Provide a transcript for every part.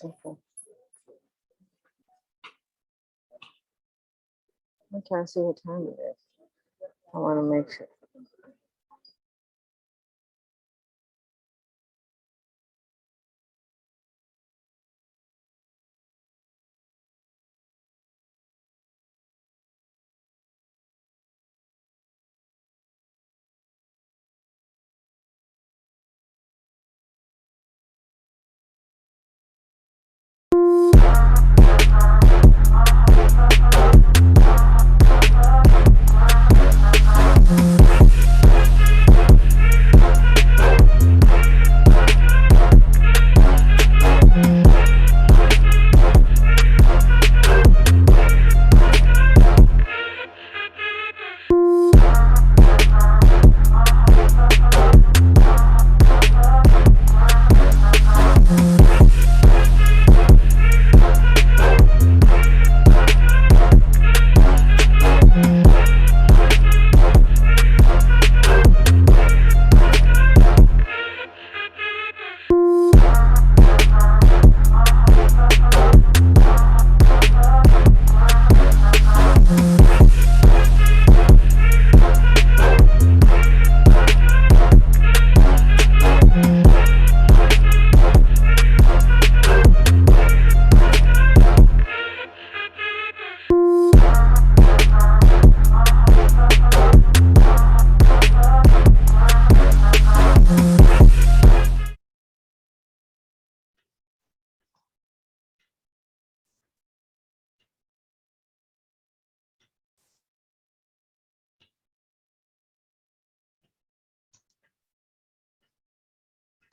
Okay. I'm trying to see what time it is. I want to make sure.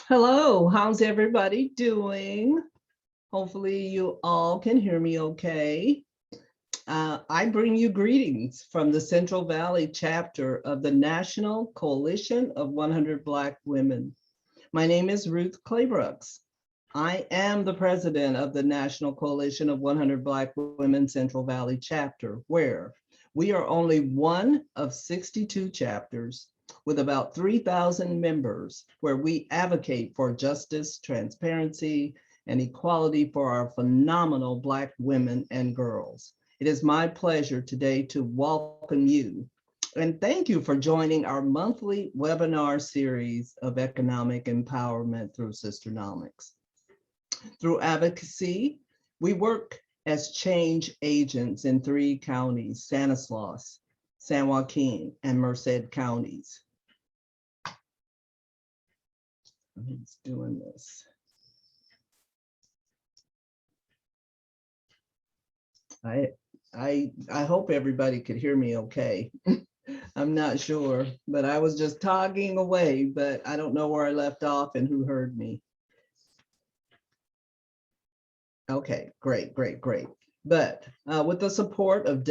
Hello, how's everybody doing? Hopefully you all can hear me okay. I bring you greetings from the Central Valley chapter of the National Coalition of 100 Black Women. My name is Ruth Claybrooks. I am the president of the National Coalition of 100 Black Women Central Valley chapter, where we are only one of 62 chapters with about 3,000 members, where we advocate for justice, transparency, and equality for our phenomenal Black women and girls. It is my pleasure today to welcome you and thank you for joining our monthly webinar series of economic empowerment through Sisternomics. Through advocacy, we work as change agents in 3 counties, Stanislaus, San Joaquin, and Merced counties. He's doing this. I hope everybody could hear me okay. I'm not sure, but I was just talking away, but I don't know where I left off and who heard me. Okay, great. But with the support of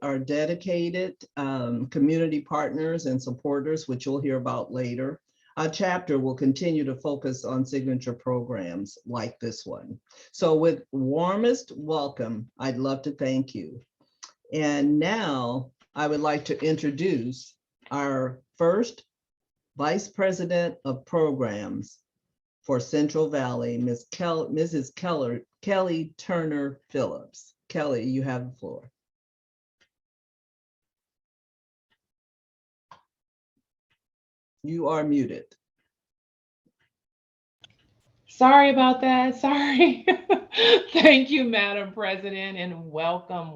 our dedicated community partners and supporters, which you'll hear about later, our chapter will continue to focus on signature programs like this one. So with warmest welcome, I'd love to thank you. And now I would like to introduce our first Vice President of Programs for Central Valley, Mrs. Kelly Turner Phillips. Kelly, you have the floor. You are muted. Sorry about that. Sorry. Thank you, Madam President, and welcome,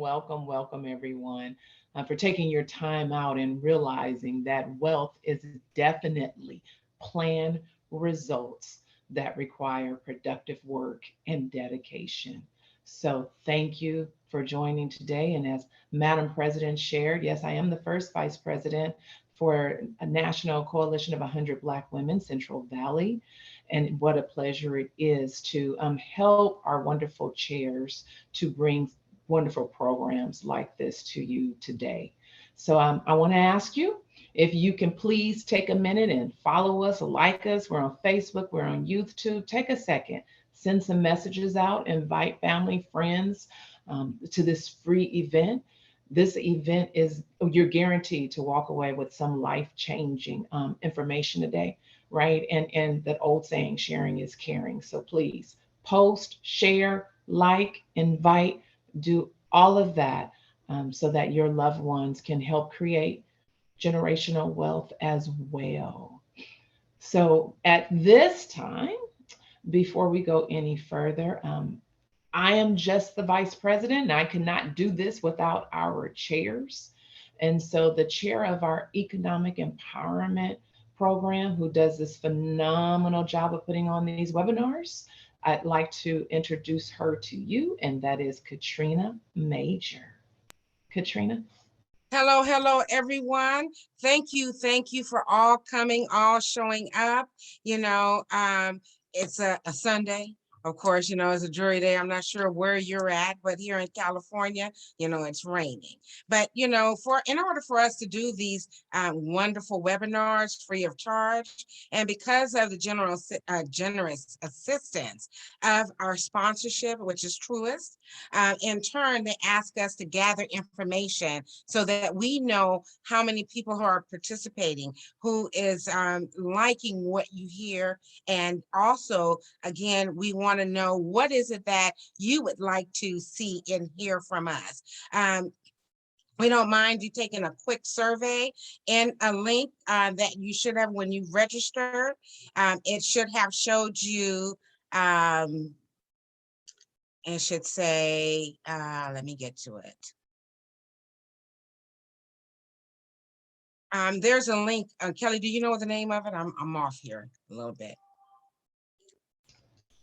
everyone, for taking your time out and realizing that wealth is definitely planned results that require productive work and dedication. So thank you for joining today. And as Madam President shared, yes, I am the first Vice President for a National Coalition of 100 Black Women, Central Valley. And what a pleasure it is to help our wonderful chairs to bring wonderful programs like this to you today. So I want to ask you if you can please take a minute and follow us, like us. We're on Facebook, we're on YouTube. Take a second, send some messages out, invite family, friends to this free event. This event is, you're guaranteed to walk away with some life-changing information today, right? And that old saying, sharing is caring. So please post, share, like, invite, do all of that so that your loved ones can help create generational wealth as well. So at this time, before we go any further, I am just the vice president, and I cannot do this without our chairs. And so the chair of our economic empowerment program, who does this phenomenal job of putting on these webinars, I'd like to introduce her to you, and that is Katrina Major. Katrina. Hello, hello, everyone. Thank you for all coming, all showing up. It's a Sunday. Of course, it's a jury day. I'm not sure where you're at, but here in California, it's raining. But, in order for us to do these wonderful webinars free of charge, and because of the generous assistance of our sponsorship, which is Truist, in turn, they ask us to gather information so that we know how many people who are participating, who is liking what you hear. And also, again, we want to know what is it that you would like to see and hear from us. We don't mind you taking a quick survey, and a link that you should have when you registered. It should have showed you, it should say, let me get to it. There's a link. Kelly, do you know the name of it? I'm off here a little bit.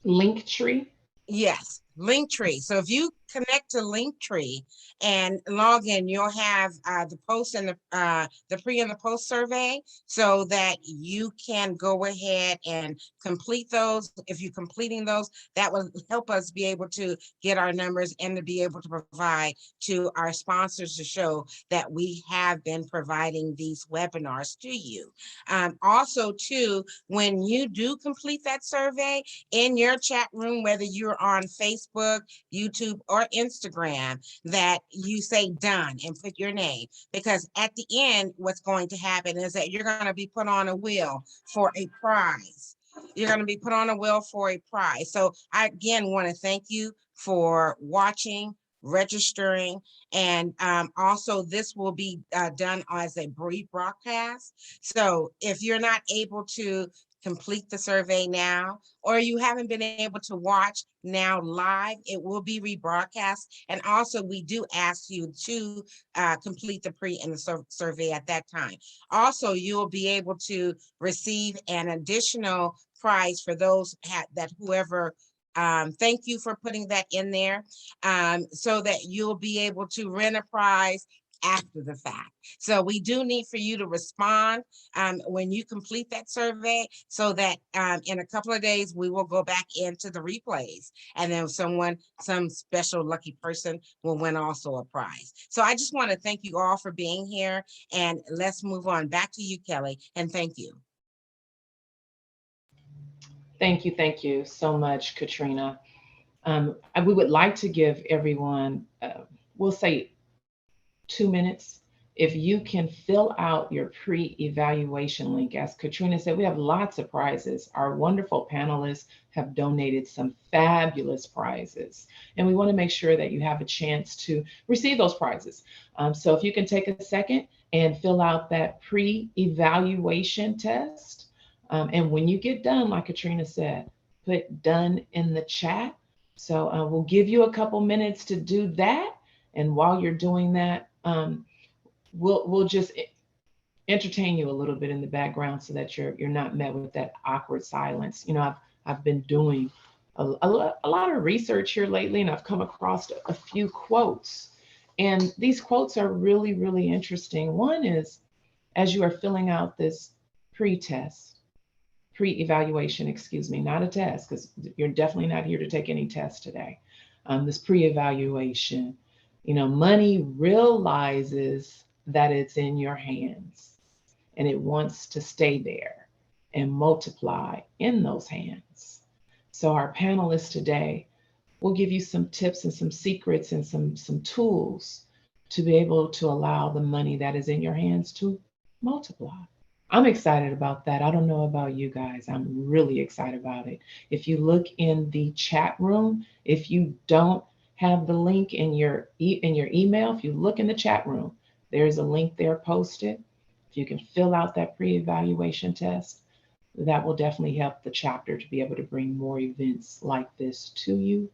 Linktree. Yes, Linktree. So if you connect to Linktree and log in, you'll have the post and the pre and the post survey, so that you can go ahead and complete those. If you're completing those, that will help us be able to get our numbers and to be able to provide to our sponsors to show that we have been providing these webinars to you. Also, too, when you do complete that survey in your chat room, whether you're on Facebook, YouTube, or Instagram, that you say done and put your name, because at the end, what's going to happen is that you're going to be put on a wheel for a prize. You're going to be put on a wheel for a prize. So I again want to thank you for watching, registering, and also this will be done as a rebroadcast. So if you're not able to complete the survey now, or you haven't been able to watch now live, it will be rebroadcast. And also, we do ask you to complete the pre and the survey at that time. Also, you'll be able to receive an additional prize for those that whoever, thank you for putting that in there, so that you'll be able to win a prize after the fact. So we do need for you to respond when you complete that survey, so that in a couple of days, we will go back into the replays, and then some special lucky person will win also a prize. So I just want to thank you all for being here, and let's move on. Back to you, Kelly, and thank you. Thank you so much, Katrina. We would like to give everyone, we'll say 2 minutes. If you can fill out your pre-evaluation link, as Katrina said, we have lots of prizes. Our wonderful panelists have donated some fabulous prizes, and we want to make sure that you have a chance to receive those prizes. So if you can take a second and fill out that pre-evaluation test. And when you get done, like Katrina said, put done in the chat. So we'll give you a couple minutes to do that. And while you're doing that, we'll just entertain you a little bit in the background so that you're not met with that awkward silence. I've been doing a lot of research here lately, and I've come across a few quotes. And these quotes are really, really interesting. One is, as you are filling out this pre-evaluation, not a test, because you're definitely not here to take any tests today. This pre-evaluation, money realizes that it's in your hands, and it wants to stay there and multiply in those hands. So our panelists today will give you some tips and some secrets and some tools to be able to allow the money that is in your hands to multiply. I'm excited about that. I don't know about you guys. I'm really excited about it. If you look in the chat room, if you don't have the link in your email, if you look in the chat room, there's a link there posted. If you can fill out that pre-evaluation test, that will definitely help the chapter to be able to bring more events like this to you.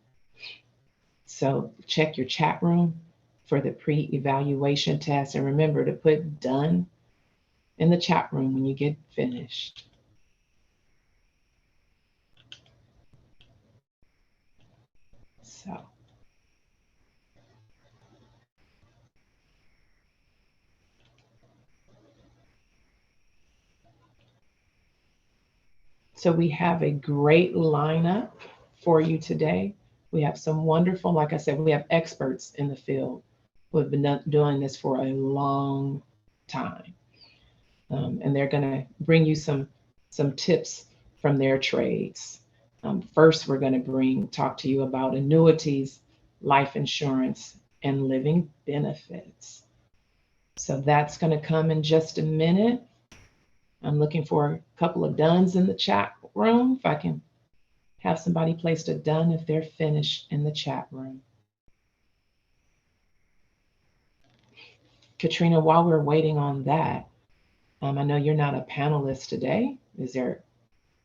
So check your chat room for the pre-evaluation test, and remember to put done in the chat room when you get finished. So, so we have a great lineup for you today. We have some wonderful, like I said, we have experts in the field who have been doing this for a long time. And they're going to bring you some tips from their trades. First, we're going to talk to you about annuities, life insurance, and living benefits. So that's going to come in just a minute. I'm looking for a couple of dones in the chat room. If I can have somebody place a done if they're finished in the chat room. Katrina, while we're waiting on that, I know you're not a panelist today. Is there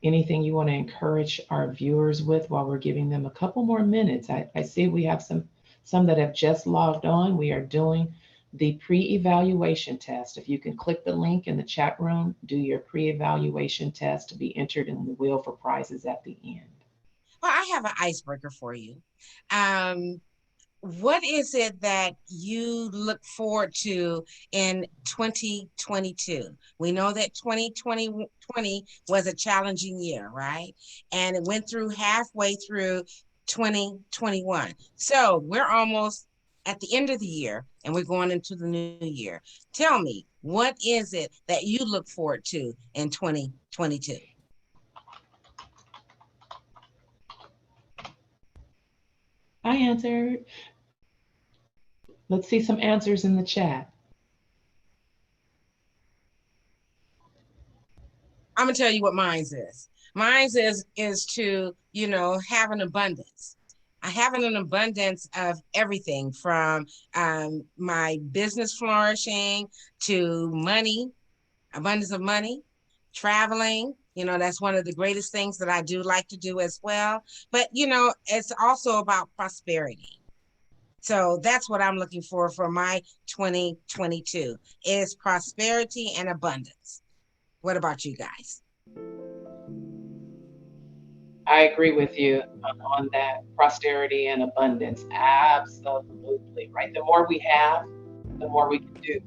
anything you want to encourage our viewers with while we're giving them a couple more minutes? I see we have some that have just logged on. We are doing the pre-evaluation test. If you can click the link in the chat room, do your pre-evaluation test to be entered in the wheel for prizes at the end. Well, I have an icebreaker for you. What is it that you look forward to in 2022? We know that 2020 was a challenging year, right? And it went through halfway through 2021. So we're almost at the end of the year and we're going into the new year. Tell me, what is it that you look forward to in 2022? I answered. Let's see some answers in the chat. I'm gonna tell you what mine's is. Mine's is to, have an abundance. I have an abundance of everything from my business flourishing to money, abundance of money, traveling. That's one of the greatest things that I do like to do as well. But, it's also about prosperity. So that's what I'm looking for my 2022 is prosperity and abundance. What about you guys? I agree with you on that prosperity and abundance. Absolutely, right? The more we have, the more we can do,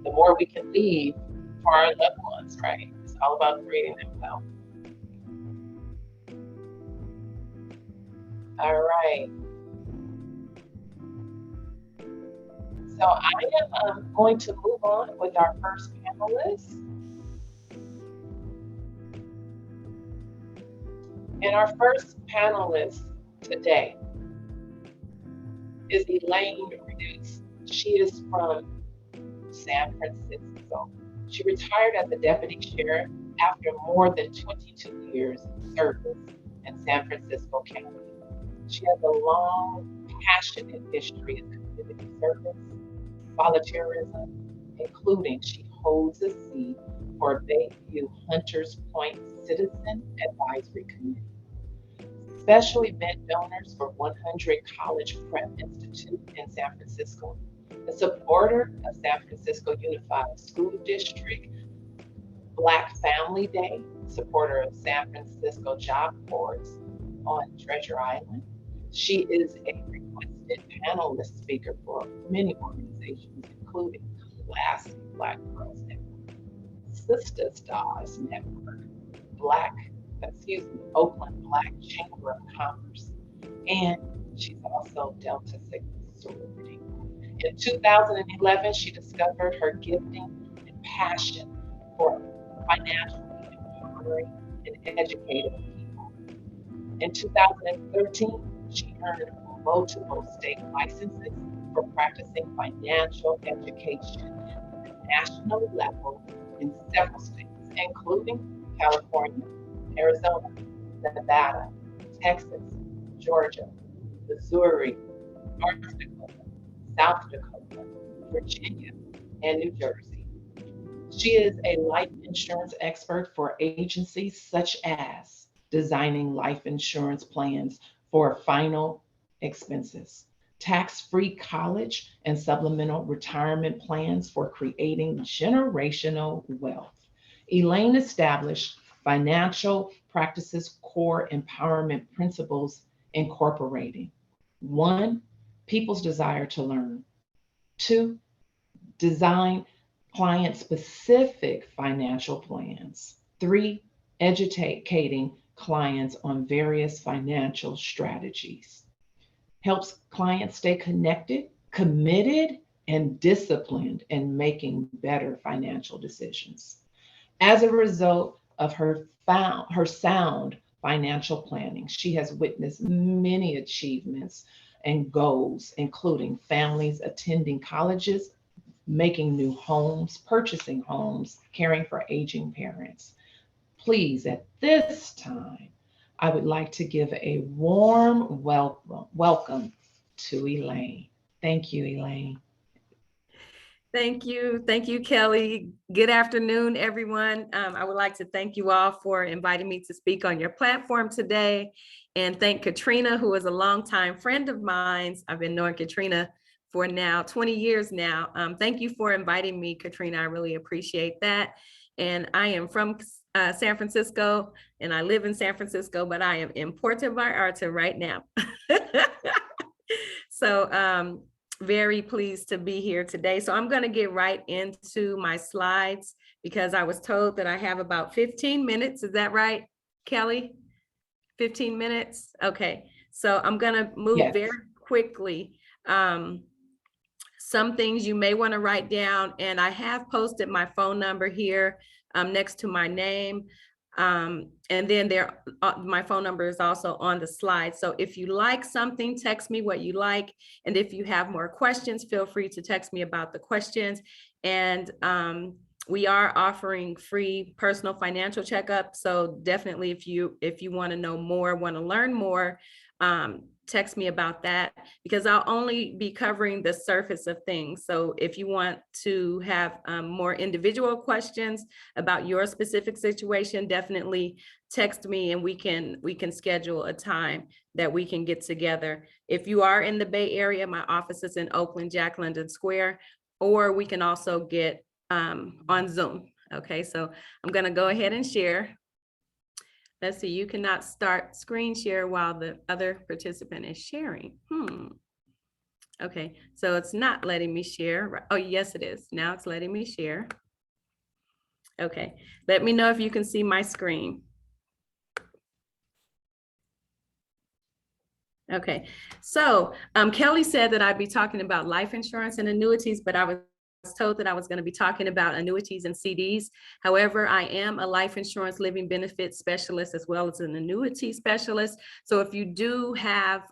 the more we can leave for our loved ones, right? It's all about creating that wealth. All right. So I am going to move on with our first panelist. And our first panelist today is Elaine Reduce. She is from San Francisco. She retired as a deputy sheriff after more than 22 years of service in San Francisco County. She has a long, passionate history of community service, volunteerism, including she holds a seat for Bayview Hunters Point Citizen Advisory Committee. Special event donors for 100 College Prep Institute in San Francisco, a supporter of San Francisco Unified School District, Black Family Day, supporter of San Francisco Job Corps on Treasure Island. She is a requested panelist speaker for many organizations, including Classy Black Girls Network, Sister Stars Network, Oakland Black Chamber of Commerce, and she's also Delta Sigma sorority. In 2011, she discovered her gifting and passion for financially empowering and educating people. In 2013, she earned multiple state licenses for practicing financial education at the national level in several states, including California, Arizona, Nevada, Texas, Georgia, Missouri, North Dakota, South Dakota, Virginia, and New Jersey. She is a life insurance expert for agencies such as designing life insurance plans for final expenses, tax-free college and supplemental retirement plans for creating generational wealth. Elaine established Financial Practices Core Empowerment Principles, incorporating 1, people's desire to learn; 2, design client-specific financial plans; 3, educating clients on various financial strategies; helps clients stay connected, committed, and disciplined in making better financial decisions. As a result of her sound financial planning, she has witnessed many achievements and goals, including families attending colleges, making new homes, purchasing homes, caring for aging parents. Please, at this time, I would like to give a warm welcome to Elaine. Thank you, Elaine. Thank you. Thank you, Kelly. Good afternoon, everyone. I would like to thank you all for inviting me to speak on your platform today, and thank Katrina, who is a longtime friend of mine. I've been knowing Katrina for now 20 years now. Thank you for inviting me, Katrina. I really appreciate that. And I am from San Francisco, and I live in San Francisco, but I am in Puerto Vallarta right now. So very pleased to be here today. So I'm going to get right into my slides because I was told that I have about 15 minutes. Is that right, Kelly? 15 minutes? Okay. So I'm going to move very quickly. Some things you may want to write down, and I have posted my phone number here next to my name. And then my phone number is also on the slide. So if you like something, text me what you like. And if you have more questions, feel free to text me about the questions. And we are offering free personal financial checkup. So definitely if you want to know more, want to learn more, text me about that, because I'll only be covering the surface of things. So if you want to have more individual questions about your specific situation, definitely text me and we can schedule a time that we can get together. If you are in the Bay Area, my office is in Oakland, Jack London Square, or we can also get on Zoom. Okay, so I'm going to go ahead and share. Let's see, you cannot start screen share while the other participant is sharing. Okay, so it's not letting me share. Oh, yes, it is. Now it's letting me share. Okay, let me know if you can see my screen. Okay, so Kelly said that I'd be talking about life insurance and annuities, but I was told that I was going to be talking about annuities and CDs. However, I am a life insurance living benefit specialist as well as an annuity specialist. So if you do have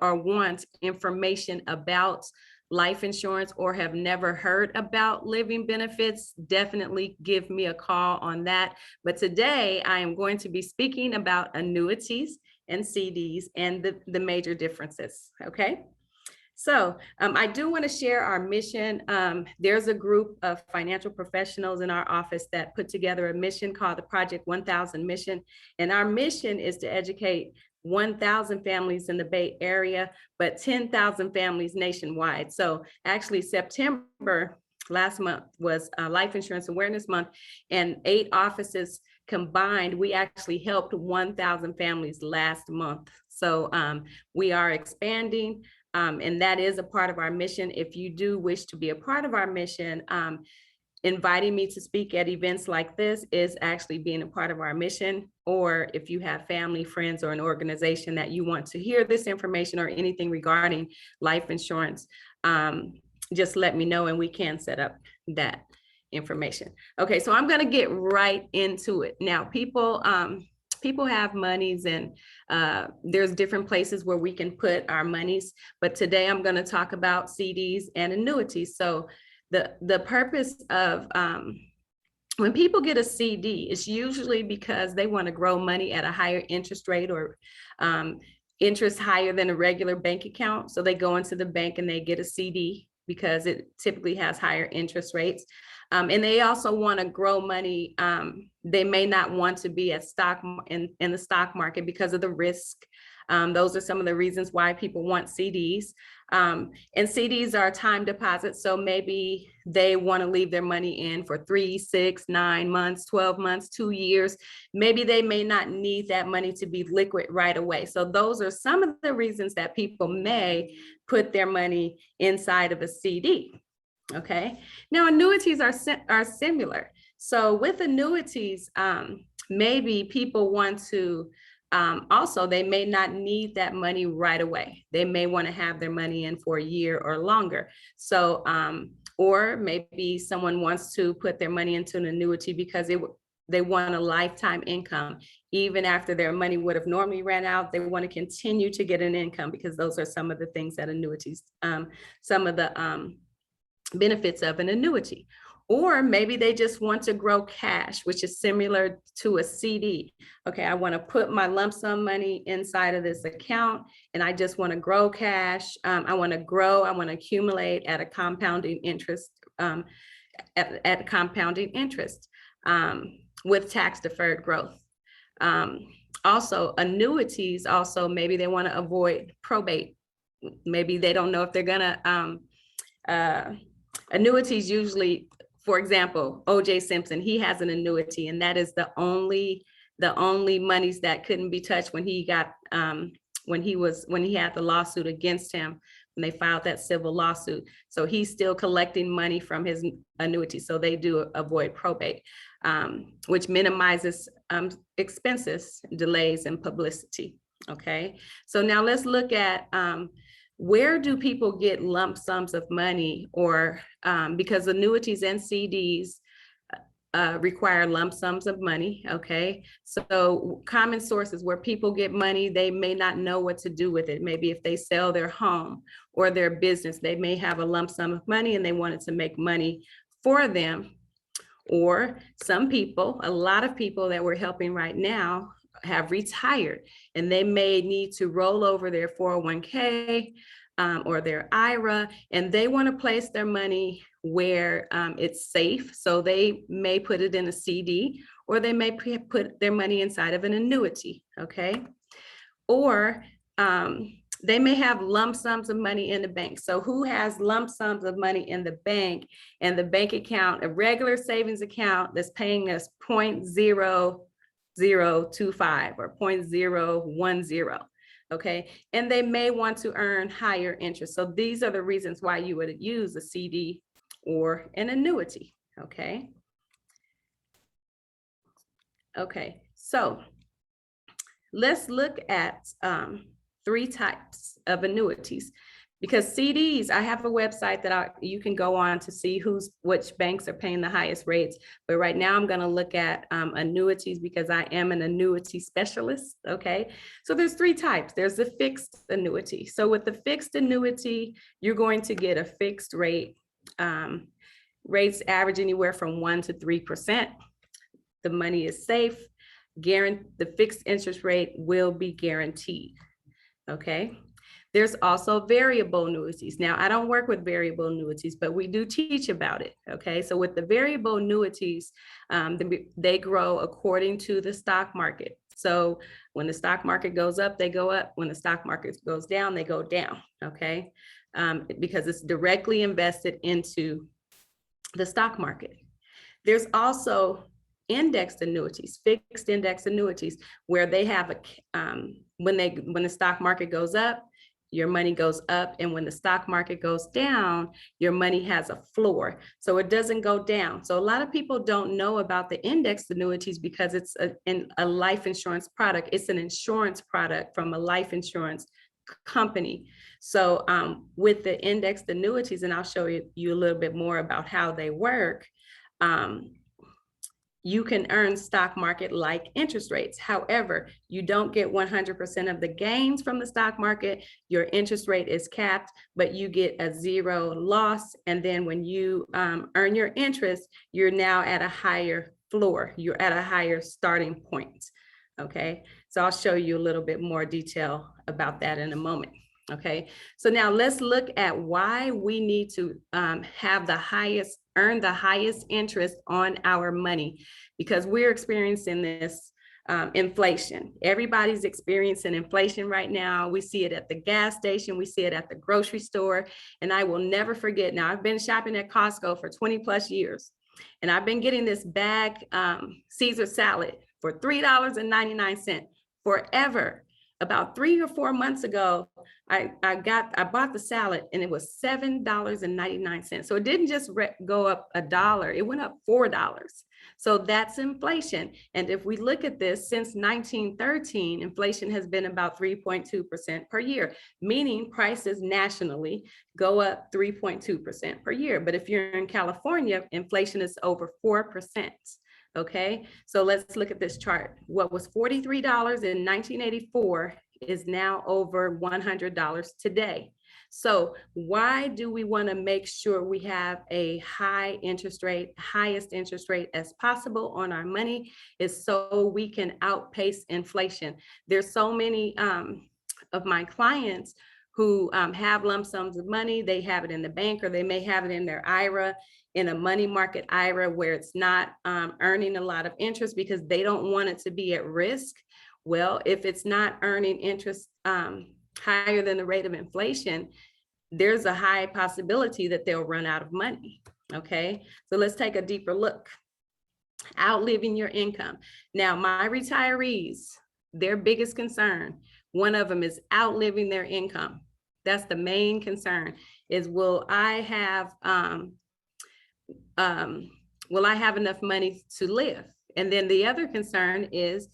or want information about life insurance or have never heard about living benefits, definitely give me a call on that. But today I am going to be speaking about annuities and CDs and the major differences, okay? So I do want to share our mission. There's a group of financial professionals in our office that put together a mission called the Project 1000 Mission. And our mission is to educate 1,000 families in the Bay Area, but 10,000 families nationwide. So actually September last month was Life Insurance Awareness Month, and 8 offices combined, we actually helped 1,000 families last month. So we are expanding. And that is a part of our mission. If you do wish to be a part of our mission, inviting me to speak at events like this is actually being a part of our mission. Or if you have family, friends, or an organization that you want to hear this information or anything regarding life insurance, just let me know and we can set up that information. Okay, so I'm going to get right into it. Now, people have monies, and there's different places where we can put our monies, but today I'm going to talk about CDs and annuities. So the purpose of when people get a CD, it's usually because they want to grow money at a higher interest rate or interest higher than a regular bank account. So they go into the bank and they get a CD because it typically has higher interest rates. And they also want to grow money. They may not want to be at in the stock market because of the risk. Those are some of the reasons why people want CDs. And CDs are time deposits. So maybe they want to leave their money in for 3, 6, 9 months, 12 months, 2 years. Maybe they may not need that money to be liquid right away. So those are some of the reasons that people may put their money inside of a CD. Okay. Now annuities are similar. So with annuities, maybe people want to also, they may not need that money right away. They may want to have their money in for a year or longer. So, or maybe someone wants to put their money into an annuity because they want a lifetime income. Even after their money would have normally ran out, they want to continue to get an income because those are some of the things that annuities, some of the benefits of an annuity. Or maybe they just want to grow cash, which is similar to a CD. Okay, I want to put my lump sum money inside of this account and I just want to grow cash. I want to grow, I want to accumulate at a compounding interest, at compounding interest with tax deferred growth. Also annuities, also maybe they want to avoid probate. Maybe they don't know if they're gonna, annuities usually, for example, O.J. Simpson, he has an annuity, and that is the only monies that couldn't be touched when he got when he had the lawsuit against him, when they filed that civil lawsuit. So he's still collecting money from his annuity. So they do avoid probate, which minimizes expenses, delays, and publicity. Okay, so now let's look at where do people get lump sums of money, or because annuities and CDs require lump sums of money. Okay, so common sources where people get money, they may not know what to do with it. Maybe if they sell their home or their business, they may have a lump sum of money and they wanted to make money for them. Or some people, a lot of people that we're helping right now have retired and they may need to roll over their 401k or their IRA, and they want to place their money where it's safe. So they may put it in a CD, or they may put their money inside of an annuity. Okay, or they may have lump sums of money in the bank. So who has lump sums of money in the bank, and the bank account, a regular savings account that's paying us 0.0025 or 0.010? Okay, and they may want to earn higher interest. So these are the reasons why you would use a CD or an annuity. Okay. Okay, so let's look at 3 types of annuities, because CDs, I have a website that you can go on to see which banks are paying the highest rates. But right now I'm going to look at annuities because I am an annuity specialist. Okay, so there's 3 types. There's the fixed annuity. So with the fixed annuity, you're going to get a fixed rate. Rates average anywhere from 1% to 3%. The money is safe. The fixed interest rate will be guaranteed. Okay. There's also variable annuities. Now, I don't work with variable annuities, but we do teach about it. Okay, so with the variable annuities, they grow according to the stock market. So when the stock market goes up, they go up. When the stock market goes down, they go down. Okay, because it's directly invested into the stock market. There's also indexed annuities, fixed index annuities, where they have when the stock market goes up, your money goes up, and when the stock market goes down, your money has a floor, so it doesn't go down. So a lot of people don't know about the indexed annuities because it's a life insurance product. It's an insurance product from a life insurance company. So with the indexed annuities, and I'll show you a little bit more about how they work. you can earn stock market like interest rates. However, you don't get 100% of the gains from the stock market. Your interest rate is capped, but you get a zero loss. And then when you earn your interest, you're now at a higher floor. You're at a higher starting point. Okay, so I'll show you a little bit more detail about that in a moment. Okay, so now let's look at why we need to have the highest, earn the highest interest on our money, because we're experiencing this inflation. Everybody's experiencing inflation right now. We see it at the gas station, we see it at the grocery store, and I will never forget. Now, I've been shopping at Costco for 20 plus years, and I've been getting this bag Caesar salad for $3.99 forever. About 3 or 4 months ago, I bought the salad and it was $7.99. So it didn't just go up $1, it went up $4. So that's inflation. And if we look at this, since 1913, inflation has been about 3.2% per year, meaning prices nationally go up 3.2% per year. But if you're in California, inflation is over 4%. Okay, so let's look at this chart. What was $43 in 1984 is now over $100 today. So why do we want to make sure we have a high interest rate, highest interest rate as possible on our money? Is so we can outpace inflation. There's so many of my clients who have lump sums of money. They have it in the bank, or they may have it in their IRA, in a money market IRA, where it's not earning a lot of interest because they don't want it to be at risk. Well, if it's not earning interest higher than the rate of inflation, there's a high possibility that they'll run out of money. Okay, so let's take a deeper look. Outliving your income. Now, my retirees, their biggest concern, one of them is outliving their income. That's the main concern, is will I have enough money to live? And then the other concern is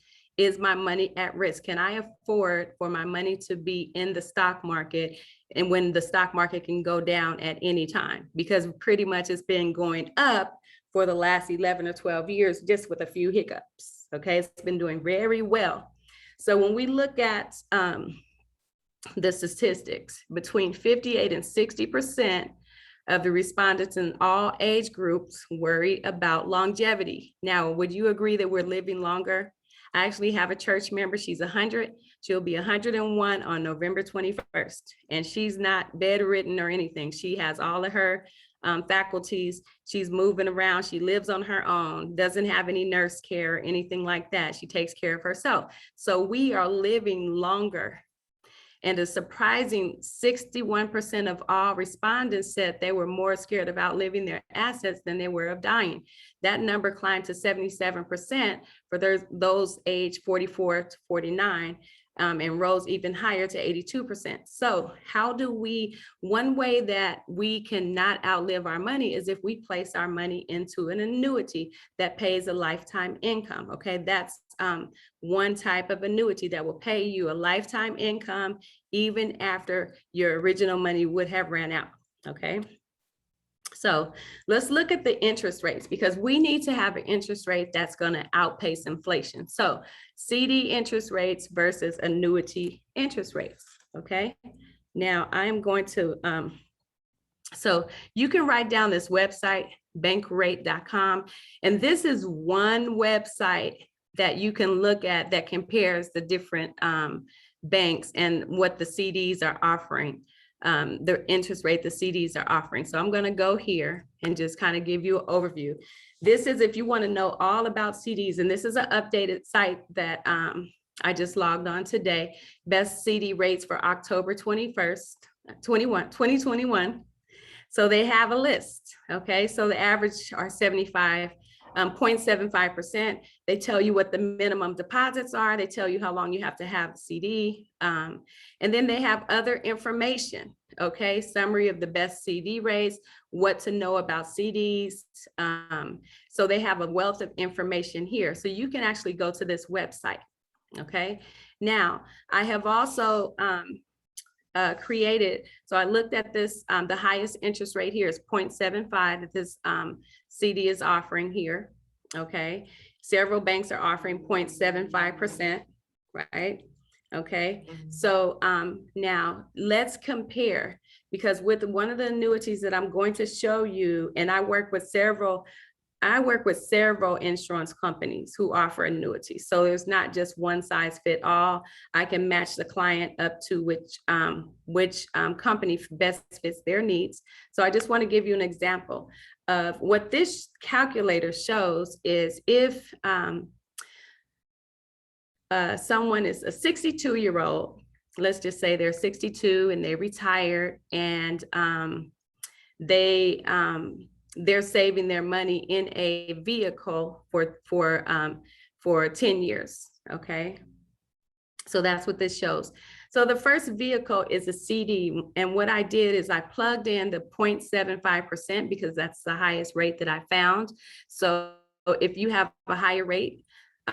my money at risk? Can I afford for my money to be in the stock market, and when the stock market can go down at any time? Because pretty much it's been going up for the last 11 or 12 years, just with a few hiccups. Okay, it's been doing very well. So when we look at the statistics, between 58 and 60% of the respondents in all age groups worry about longevity. Now, would you agree that we're living longer? I actually have a church member, she's 100, she'll be 101 on November 21st, and she's not bedridden or anything. She has all of her faculties, she's moving around, she lives on her own, doesn't have any nurse care or anything like that. She takes care of herself. So we are living longer. And a surprising 61% of all respondents said they were more scared of outliving their assets than they were of dying. That number climbed to 77% for those age 44 to 49, and rose even higher to 82%. So how do we, one way that we cannot outlive our money is if we place our money into an annuity that pays a lifetime income. Okay, that's one type of annuity that will pay you a lifetime income even after your original money would have ran out. Okay, so let's look at the interest rates, because we need to have an interest rate that's going to outpace inflation. So CD interest rates versus annuity interest rates. Okay, now I'm going to so you can write down this website, bankrate.com, and this is one website that you can look at that compares the different banks and what the CDs are offering, the interest rate the CDs are offering. So I'm going to go here and just kind of give you an overview. This is if you want to know all about CDs, and this is an updated site that I just logged on today. Best CD rates for October 21st, 2021. So they have a list. Okay, so the average are 0.75%. They tell you what the minimum deposits are. They tell you how long you have to have a CD. And then they have other information. Okay, summary of the best CD rates, what to know about CDs. So they have a wealth of information here. So you can actually go to this website. Okay, now I have also created, so I looked at this, the highest interest rate here is 0.75 that this CD is offering here. Okay, several banks are offering 0.75%, right? Okay, so now let's compare, because with one of the annuities that I'm going to show you, and I work with several insurance companies who offer annuities. So there's not just one size fit all. I can match the client up to which company best fits their needs. So I just want to give you an example of what this calculator shows is if someone is a 62-year-old, let's just say they're 62 and they retired, and they're saving their money in a vehicle for 10 years. Okay, so that's what this shows. So the first vehicle is a CD, and what I did is I plugged in the 0.75% because that's the highest rate that I found. So if you have a higher rate,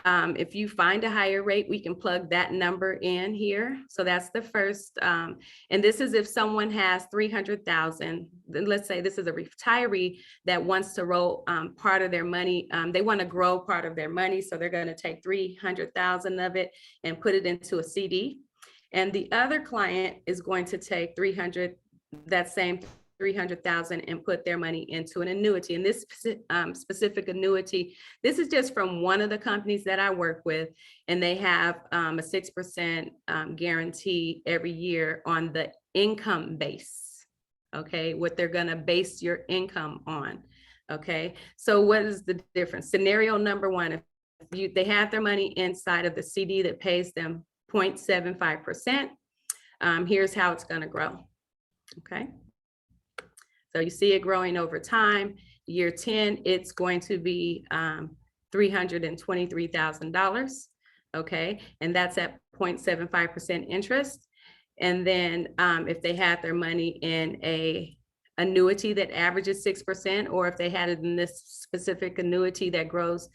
if you find a higher rate, we can plug that number in here. So that's the first, and this is if someone has 300,000, then let's say this is a retiree that wants to roll part of their money. They want to grow part of their money. So they're going to take 300,000 of it and put it into a CD. And the other client is going to take that same 300,000 and put their money into an annuity. And this specific annuity, this is just from one of the companies that I work with, and they have a 6% guarantee every year on the income base. Okay, what they're going to base your income on. Okay, so what is the difference? Scenario number one, if they have their money inside of the CD that pays them 0.75%, here's how it's going to grow. Okay. So you see it growing over time. Year 10, it's going to be $323,000. Okay, and that's at 0.75% interest. And then if they had their money in a annuity that averages 6%, or if they had it in this specific annuity that grows,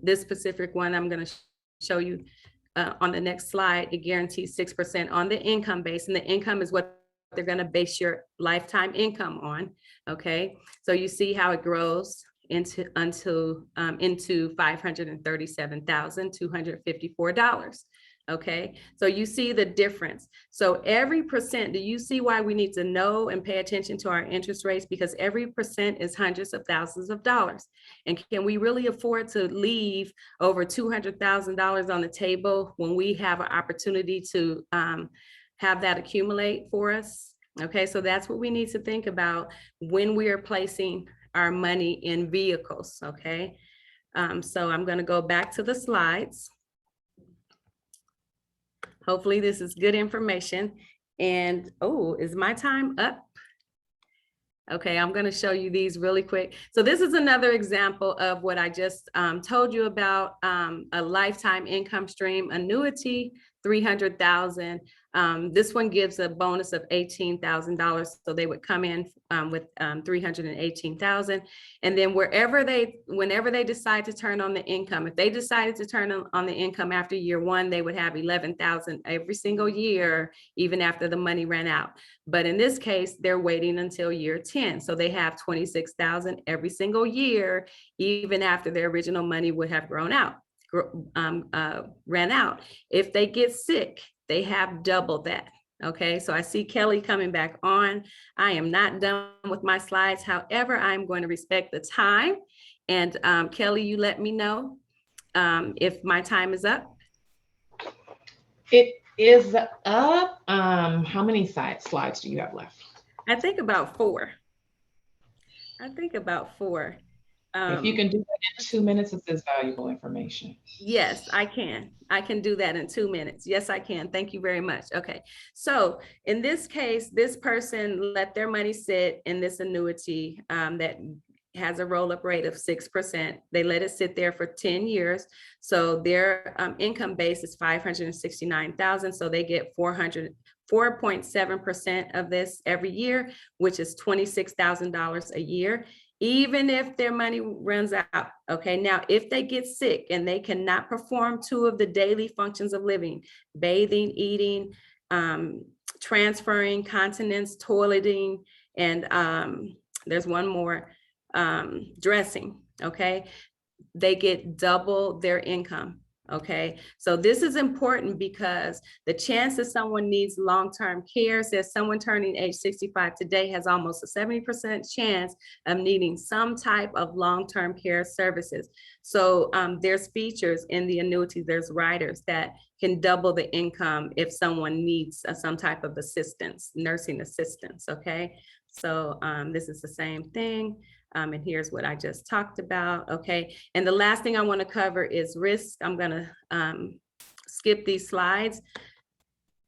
this specific one I'm going to show you on the next slide, it guarantees 6% on the income base, and the income is what they're going to base your lifetime income on. Okay, so you see how it grows into $537,254. Okay, so you see the difference. So every percent, do you see why we need to know and pay attention to our interest rates? Because every percent is hundreds of thousands of dollars. And can we really afford to leave over $200,000 on the table when we have an opportunity to have that accumulate for us? Okay, so that's what we need to think about when we are placing our money in vehicles. Okay, so I'm going to go back to the slides. Hopefully this is good information. And oh, is my time up? Okay, I'm going to show you these really quick. So this is another example of what I just told you about, a lifetime income stream annuity, 300,000. This one gives a bonus of $18,000. So they would come in with 318,000. And then whenever they decide to turn on the income, if they decided to turn on the income after year one, they would have 11,000 every single year, even after the money ran out. But in this case, they're waiting until year 10. So they have 26,000 every single year, even after their original money would have ran out. If they get sick, they have double that. Okay, so I see Kelly coming back on. I am not done with my slides. However, I'm going to respect the time. And Kelly, you let me know if my time is up. It is up. How many slides do you have left? I think about four. If you can do that in 2 minutes, it says valuable information. Yes, I can. I can do that in 2 minutes. Yes, I can. Thank you very much. Okay. So in this case, this person let their money sit in this annuity that has a roll-up rate of 6%. They let it sit there for 10 years. So their income base is 569,000. So they get 4.7% of this every year, which is $26,000 a year, even if their money runs out. Okay, now if they get sick and they cannot perform 2 of the daily functions of living, bathing, eating, transferring, continence, toileting, and there's one more, dressing. Okay, they get double their income. Okay, so this is important because the chance that someone needs long-term care, says someone turning age 65 today has almost a 70% chance of needing some type of long-term care services. So there's features in the annuities, there's riders that can double the income if someone needs some type of assistance, nursing assistance. Okay, so this is the same thing. And here's what I just talked about. Okay, and the last thing I want to cover is risk. I'm going to skip these slides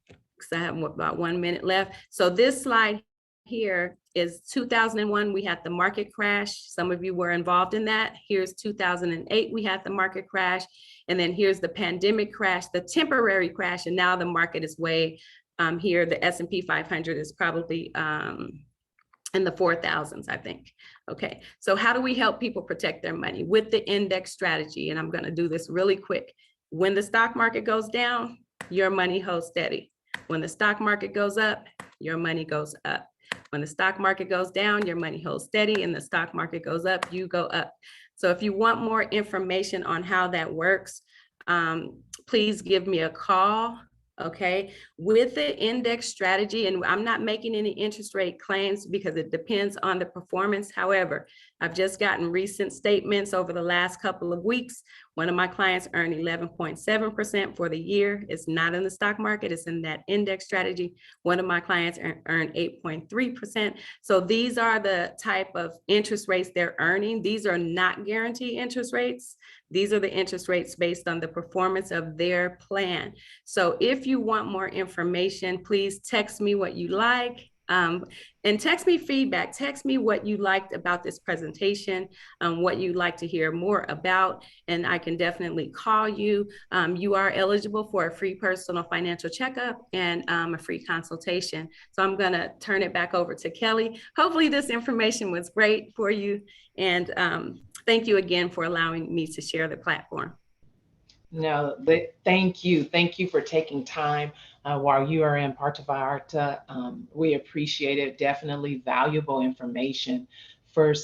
because I have about 1 minute left. So this slide here is 2001. We had the market crash. Some of you were involved in that. Here's 2008. We had the market crash. And then here's the pandemic crash, the temporary crash. And now the market is way here. The S&P 500 is probably in the 4,000s, I think. Okay, so how do we help people protect their money? With the index strategy, and I'm gonna do this really quick. When the stock market goes down, your money holds steady. When the stock market goes up, your money goes up. When the stock market goes down, your money holds steady, and the stock market goes up, you go up. So if you want more information on how that works, please give me a call. Okay, with the index strategy, and I'm not making any interest rate claims because it depends on the performance. However, I've just gotten recent statements over the last couple of weeks. One of my clients earned 11.7% for the year. It's not in the stock market, it's in that index strategy. One of my clients earned 8.3%. So these are the type of interest rates they're earning. These are not guaranteed interest rates. These are the interest rates based on the performance of their plan. So if you want more information, please text me what you like. And text me feedback. Text me what you liked about this presentation, what you'd like to hear more about, and I can definitely call you. You are eligible for a free personal financial checkup and a free consultation. So I'm gonna turn it back over to Kelly. Hopefully this information was great for you, and thank you again for allowing me to share the platform. No, thank you. Thank you for taking time while you are in Puerto Vallarta. We appreciate it. Definitely valuable information. For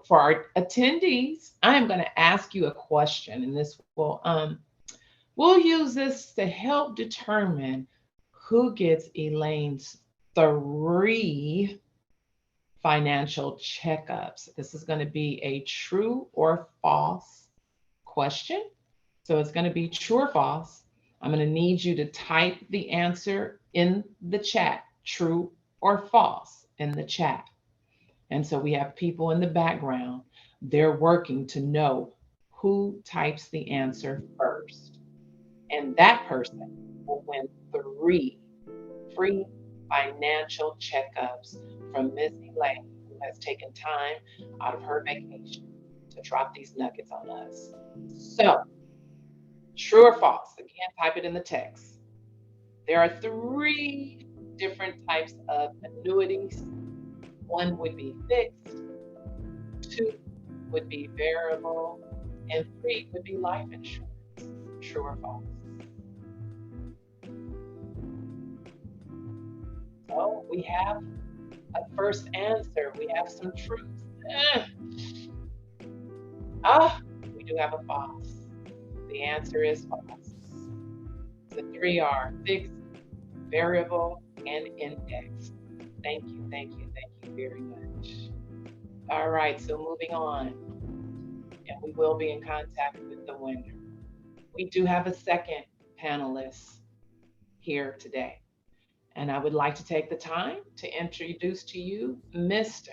our attendees, I am going to ask you a question, and this will we'll use this to help determine who gets Elaine's 3 financial checkups. This is going to be a true or false question. So it's going to be true or false. I'm going to need you to type the answer in the chat, true or false, in the chat. And so we have people in the background. They're working to know who types the answer first. And that person will win 3 free financial checkups from Miss Elaine, who has taken time out of her vacation to drop these nuggets on us. So, true or false? Again, type it in the text. There are 3 different types of annuities. 1 would be fixed, 2 would be variable, and 3 would be life insurance. True or false? So we have a first answer. We have some truth. We do have a false. The answer is false. The 3 are fixed, variable, and index. Thank you, thank you, thank you very much. All right, so moving on. And we will be in contact with the winner. We do have a second panelist here today. And I would like to take the time to introduce to you Mr.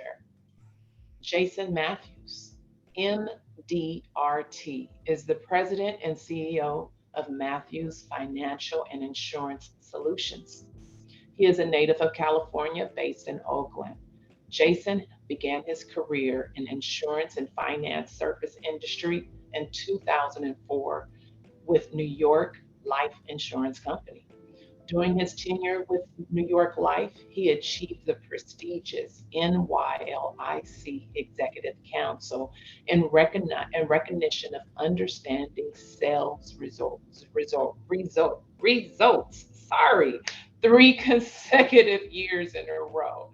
Jason Matthews. MDRT is the president and CEO of Matthews Financial and Insurance Solutions. He is a native of California based in Oakland. Jason began his career in insurance and finance service industry in 2004 with New York Life Insurance Company. During his tenure with New York Life, he achieved the prestigious NYLIC Executive Council in recognition of understanding sales results. 3 consecutive years in a row.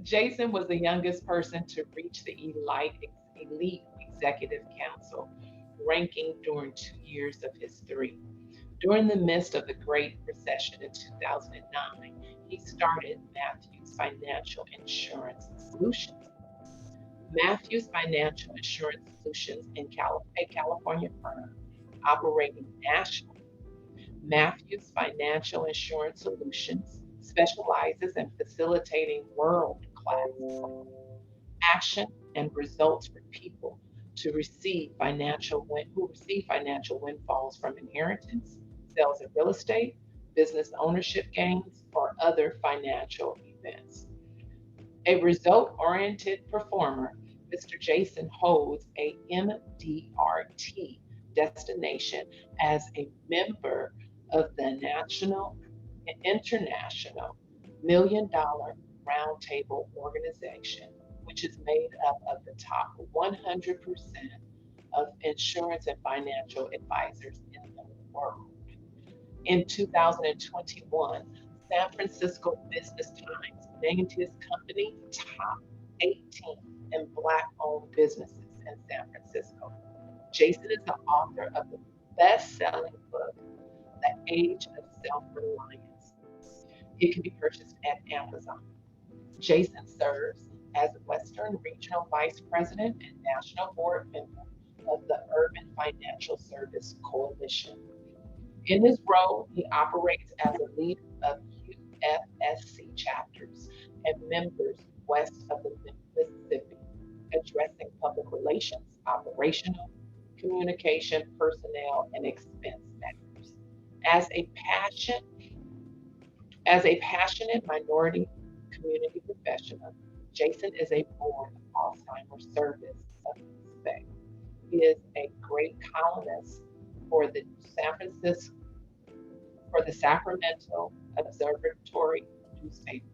Jason was the youngest person to reach the Elite Executive Council, ranking during 2 years of his 3. During the midst of the Great Recession in 2009, he started Matthews Financial Insurance Solutions. Matthews Financial Insurance Solutions in a California firm operating nationally. Matthews Financial Insurance Solutions specializes in facilitating world-class action and results for people to receive who receive financial windfalls from inheritance, sales of real estate, business ownership gains, or other financial events. A result-oriented performer, Mr. Jason holds a MDRT designation as a member of the National and International Million Dollar Roundtable Organization, which is made up of the top 100% of insurance and financial advisors in the world. In 2021, San Francisco Business Times named his company top 18 in Black-owned businesses in San Francisco. Jason is the author of the best-selling book, The Age of Self-Reliance. It can be purchased at Amazon. Jason serves as Western Regional Vice President and National Board Member of the Urban Financial Service Coalition. In his role, he operates as a leader of UFSC chapters and members west of the Mississippi, addressing public relations, operational, communication, personnel, and expense matters. As a passionate minority community professional, Jason is a born Alzheimer's service of respect. He is a great columnist for the Sacramento Observatory newspaper.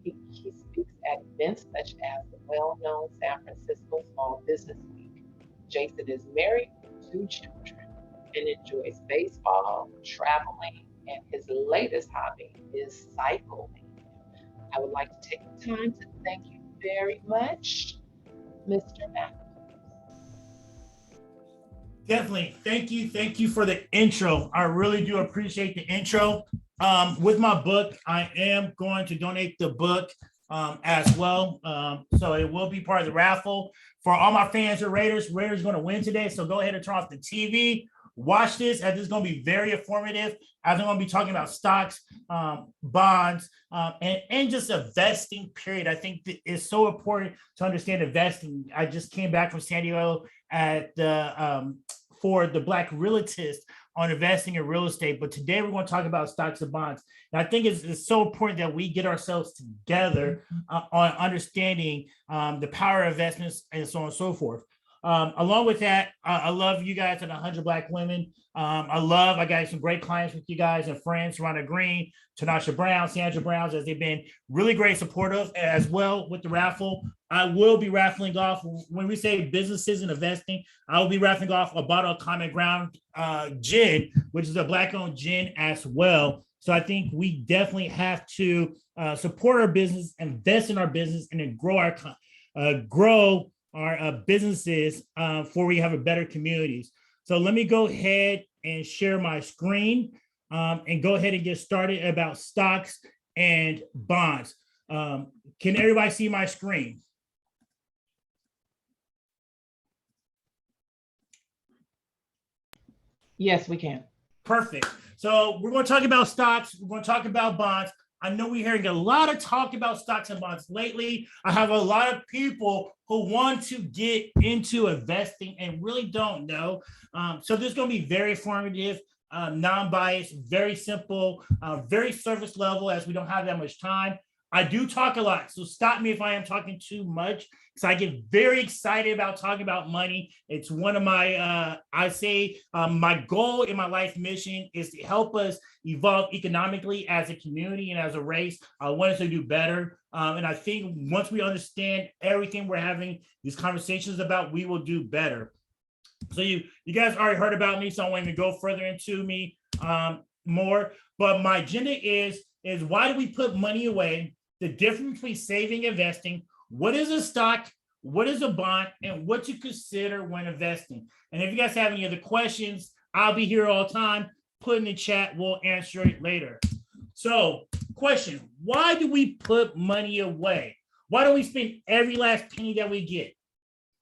He speaks at events such as the well-known San Francisco Small Business Week. Jason is married with 2 children and enjoys baseball, traveling, and his latest hobby is cycling. I would like to take the time to thank you very much, Mr. Matthews. Definitely. Thank you. Thank you for the intro. I really do appreciate the intro. With my book, I am going to donate the book as well. So it will be part of the raffle. For all my fans or Raiders going to win today. So go ahead and turn off the TV. Watch this, as this is going to be very informative. As I'm going to be talking about stocks, bonds, and just investing, period. I think it's so important to understand investing. I just came back from San Diego at the for the Black Realtist on investing in real estate. But today we're going to talk about stocks and bonds. And I think it's so important that we get ourselves together on understanding the power of investments and so on and so forth. Along with that, I love you guys and 100 Black women. I got some great clients with you guys and friends, Rhonda Green, Tanasha Brown, Sandra Browns, as they've been really great supportive as well with the raffle. I will be raffling off, when we say businesses and investing, I will be raffling off a bottle of Common Ground gin, which is a Black-owned gin as well. So I think we definitely have to support our business, invest in our business, and then grow our businesses for we have a better communities. So let me go ahead and share my screen and go ahead and get started about stocks and bonds. Can everybody see my screen? Yes, we can. Perfect. So we're going to talk about stocks. We're going to talk about bonds. I know we're hearing a lot of talk about stocks and bonds lately. I have a lot of people who want to get into investing and really don't know. So this is going to be very informative, non-biased, very simple, very surface level, as we don't have that much time. I do talk a lot, so stop me if I am talking too much, because I get very excited about talking about money. It's one of my, my goal in my life mission is to help us evolve economically as a community and as a race. I want us to do better. And I think once we understand everything we're having these conversations about, we will do better. So you guys already heard about me, so I won't even go further into me more. But my agenda is why do we put money away? The difference between saving and investing. What is a stock? what is a bond, and what to consider when investing. And if you guys have any other questions, I'll be here all the time. Put in the chat, we'll answer it later. So, question, why do we put money away? Why do we spend every last penny that we get,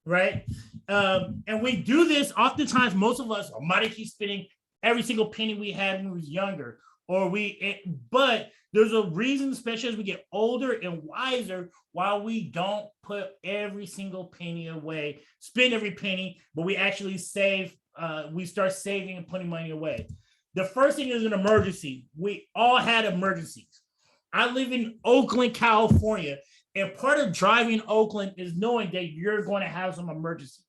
right? And we do this oftentimes, most of us might keep spending every single penny we had when we was younger, but there's a reason, especially as we get older and wiser, why we don't put every single penny away, spend every penny, but we actually save, we start saving and putting money away. The first thing is an emergency. We all had emergencies. I live in Oakland, California, and part of driving Oakland is knowing that you're going to have some emergencies.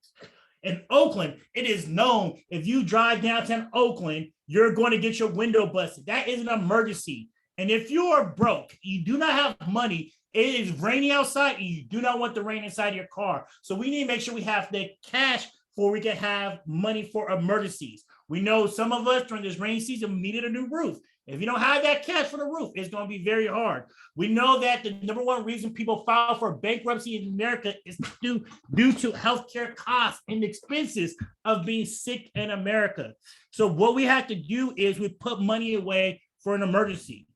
In Oakland, it is known if you drive downtown Oakland, you're going to get your window busted. That is an emergency. And if you are broke, you do not have money, it is raining outside, and you do not want the rain inside your car. So we need to make sure we have the cash before we can have money for emergencies. We know some of us during this rainy season needed a new roof. If you don't have that cash for the roof, it's going to be very hard. We know that the number one reason people file for bankruptcy in America is due to healthcare costs and expenses of being sick in America. So what we have to do is we put money away for an emergency.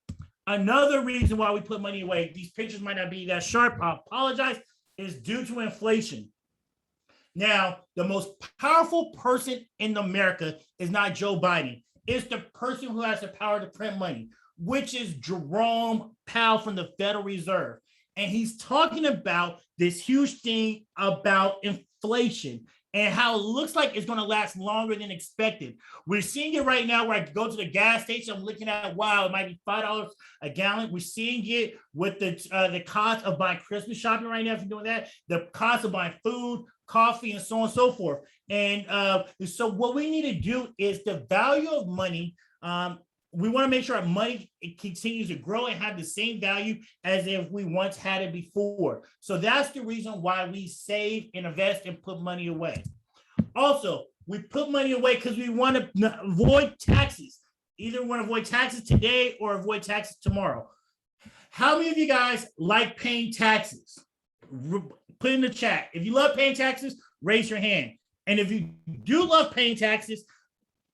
Another reason why we put money away, these pictures might not be that sharp, I apologize, is due to inflation. Now, the most powerful person in America is not Joe Biden. It's the person who has the power to print money, which is Jerome Powell from the Federal Reserve. And he's talking about this huge thing about inflation and how it looks like it's going to last longer than expected. We're seeing it right now where I go to the gas station, I'm looking at, wow, it might be $5 a gallon. We're seeing it with the cost of buying Christmas shopping right now, if you're doing that, the cost of buying food, coffee, and so on and so forth. And so what we need to do is the value of money. We want to make sure our money it continues to grow and have the same value as if we once had it before. So that's the reason why we save and invest and put money away. Also, we put money away because we want to avoid taxes. Either we want to avoid taxes today or avoid taxes tomorrow. How many of you guys like paying taxes? Put in the chat. If you love paying taxes, raise your hand. And if you do love paying taxes,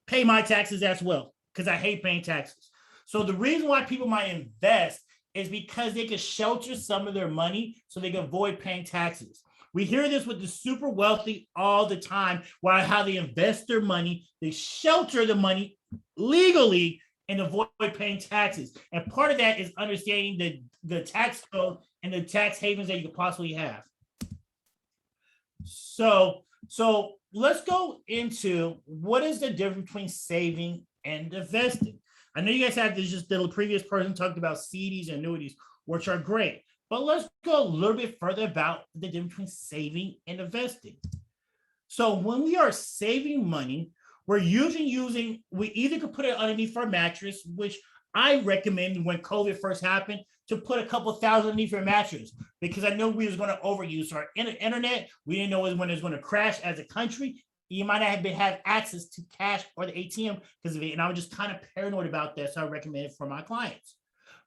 pay my taxes as well, because I hate paying taxes. So the reason why people might invest is because they can shelter some of their money so they can avoid paying taxes. We hear this with the super wealthy all the time, where how they invest their money, they shelter the money legally and avoid paying taxes. And part of that is understanding the tax code and the tax havens that you could possibly have. So let's go into what is the difference between saving and investing. I know you guys had this, just the previous person talked about CDs and annuities, which are great, but let's go a little bit further about the difference between saving and investing. So when we are saving money, we're usually we either could put it underneath our mattress, which I recommend when COVID first happened, to put a couple thousand underneath your mattress, because I know we was going to overuse our internet. We didn't know when it was going to crash as a country. You might not have access to cash or the ATM because of it. And I was just kind of paranoid about that. So I recommend it for my clients.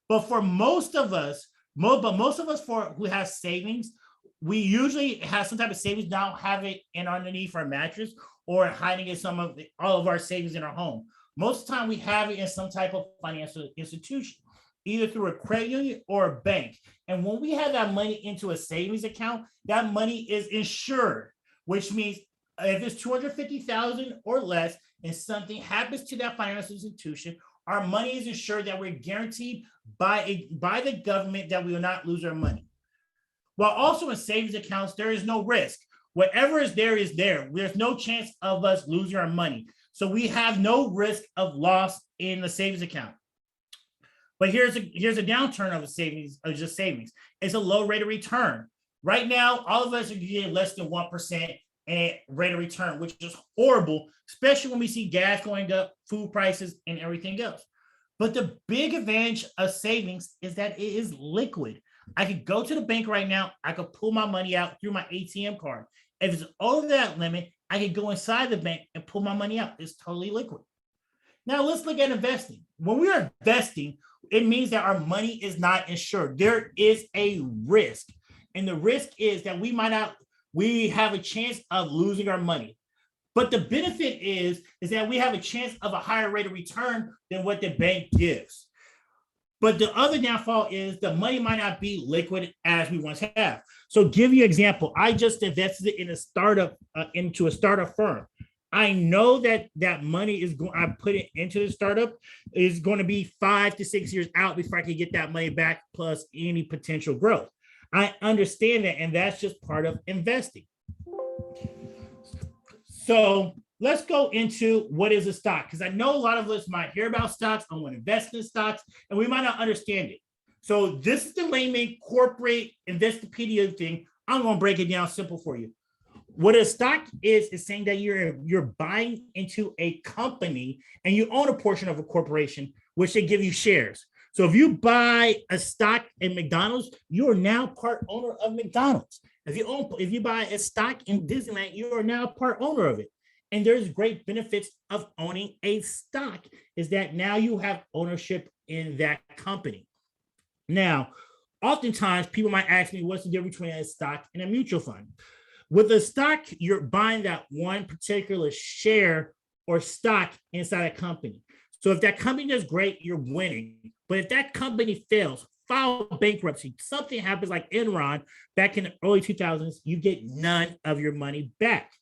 But for most of us who have savings, we usually have some type of savings, now have it in underneath our mattress or hiding in all of our savings in our home. Most of the time we have it in some type of financial institution, either through a credit union or a bank. And when we have that money into a savings account, that money is insured, which means if it's $250,000 or less and something happens to that financial institution, our money is insured, that we're guaranteed by the government that we will not lose our money. While also in savings accounts, there is no risk. Whatever is there is there. There's no chance of us losing our money. So we have no risk of loss in the savings account. But here's a downturn of a savings, of just savings. It's a low rate of return. Right now, all of us are getting less than 1% rate of return, which is horrible, especially when we see gas going up, food prices, and everything else. But the big advantage of savings is that it is liquid. I could go to the bank right now. I could pull my money out through my ATM card. If it's over that limit, I could go inside the bank and pull my money out. It's totally liquid. Now let's look at investing. When we are investing, it means that our money is not insured. There is a risk. And the risk is that we might not we have a chance of losing our money. But the benefit is that we have a chance of a higher rate of return than what the bank gives. But the other downfall is the money might not be liquid as we once have. So give you an example. I just invested in a startup, into a startup firm. I know that that money is going, I put it into the startup is going to be 5 to 6 years out before I can get that money back plus any potential growth. I understand that, and that's just part of investing. So let's go into what is a stock, because I know a lot of us might hear about stocks, I want to invest in stocks, and we might not understand it. So this is the layman corporate Investopedia thing. I'm going to break it down simple for you. What a stock is saying that you're buying into a company and you own a portion of a corporation, which they give you shares. So if you buy a stock in McDonald's, you are now part owner of McDonald's. If you buy a stock in Disneyland, you are now part owner of it. And there's great benefits of owning a stock is that now you have ownership in that company. Now, oftentimes people might ask me, what's the difference between a stock and a mutual fund? With a stock, you're buying that one particular share or stock inside a company. So if that company does great, you're winning. But if that company fails, file bankruptcy, something happens like Enron back in the early 2000s, you get none of your money back.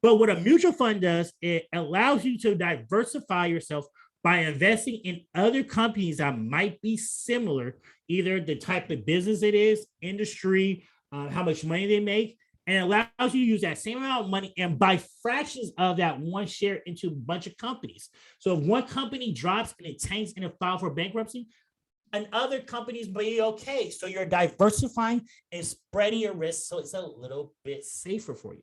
But what a mutual fund does, it allows you to diversify yourself by investing in other companies that might be similar, either the type of business it is, industry, how much money they make, and it allows you to use that same amount of money and buy fractions of that one share into a bunch of companies. So if one company drops and it tanks and it files for bankruptcy, and other companies be okay. So you're diversifying and spreading your risk so it's a little bit safer for you.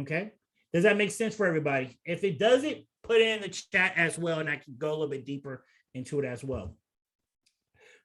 Okay? Does that make sense for everybody? If it doesn't, put it in the chat as well, and I can go a little bit deeper into it as well.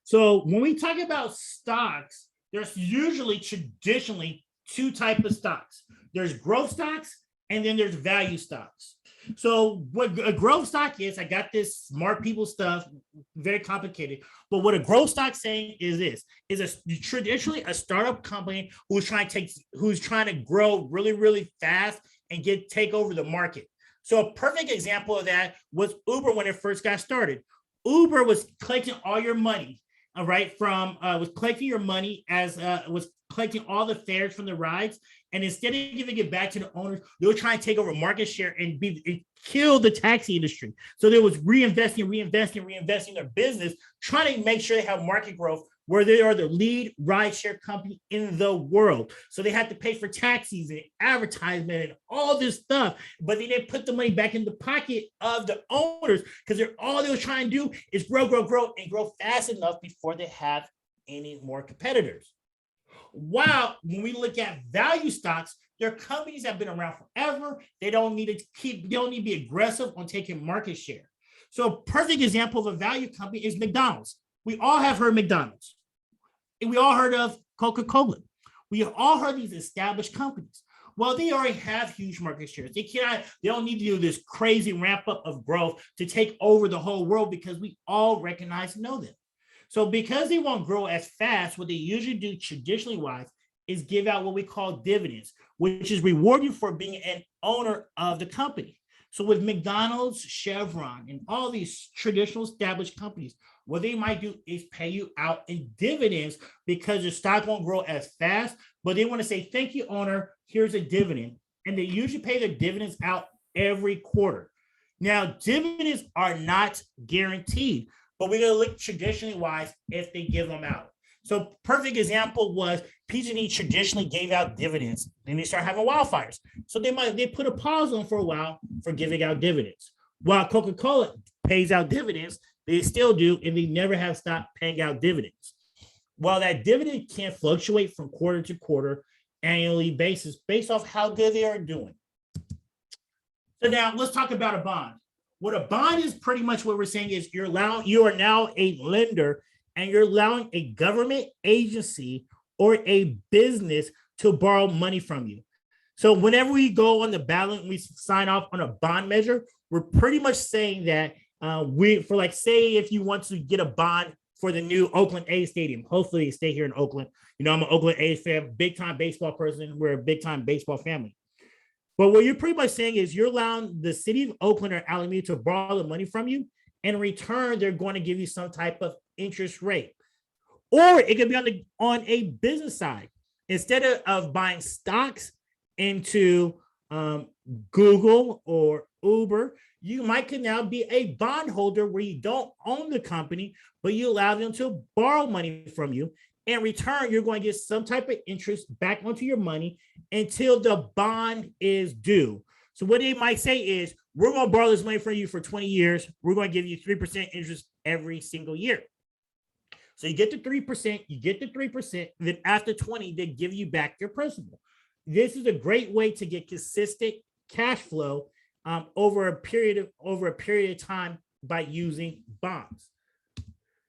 So when we talk about stocks, there's usually traditionally two types of stocks. There's growth stocks, and then there's value stocks. So what a growth stock is, I got this smart people stuff, very complicated. But what a growth stock saying is this, is traditionally a startup company who's trying to grow really, really fast and take over the market. So a perfect example of that was Uber when it first got started. Uber was collecting all your money, all right, was collecting your money was collecting all the fares from the rides. And instead of giving it back to the owners, they were trying to take over market share and kill the taxi industry. So they was reinvesting their business, trying to make sure they have market growth where they are the lead rideshare company in the world. So they had to pay for taxis and advertisement and all this stuff, but they didn't put the money back in the pocket of the owners because all they were trying to do is grow, and grow fast enough before they have any more competitors. While when we look at value stocks, they're companies that have been around forever. They don't need to be aggressive on taking market share. So a perfect example of a value company is McDonald's. We all have heard McDonald's. And we all heard of Coca-Cola. We have all heard these established companies. Well, they already have huge market shares. They don't need to do this crazy ramp up of growth to take over the whole world because we all recognize and know them. So because they won't grow as fast, what they usually do traditionally wise is give out what we call dividends, which is reward you for being an owner of the company. So with McDonald's, Chevron, and all these traditional established companies, what they might do is pay you out in dividends because your stock won't grow as fast, but they want to say, thank you, owner, here's a dividend. And they usually pay their dividends out every quarter. Now, dividends are not guaranteed, but we're going to look traditionally wise if they give them out. So perfect example was PG&E traditionally gave out dividends. Then they start having wildfires. So they put a pause on for a while for giving out dividends. While Coca-Cola pays out dividends, they still do, and they never have stopped paying out dividends. While that dividend can fluctuate from quarter to quarter, annually basis, based off how good they are doing. So now let's talk about a bond. What a bond is pretty much what we're saying is you are now a lender and you're allowing a government agency or a business to borrow money from you. So whenever we go on the ballot and we sign off on a bond measure, we're pretty much saying that say if you want to get a bond for the new Oakland A's stadium. Hopefully they stay here in Oakland. You know, I'm an Oakland A's fan, big time baseball person. We're a big time baseball family. But what you're pretty much saying is you're allowing the city of Oakland or Alameda to borrow the money from you. And in return, they're going to give you some type of interest rate. Or it could be on a business side. Instead of buying stocks into Google or Uber, you could now be a bondholder where you don't own the company, but you allow them to borrow money from you. In return, you're going to get some type of interest back onto your money until the bond is due. So what they might say is, we're going to borrow this money from you for 20 years. We're going to give you 3% interest every single year. So you get the 3%, then after 20, they give you back your principal. This is a great way to get consistent cash flow over a period of time by using bonds.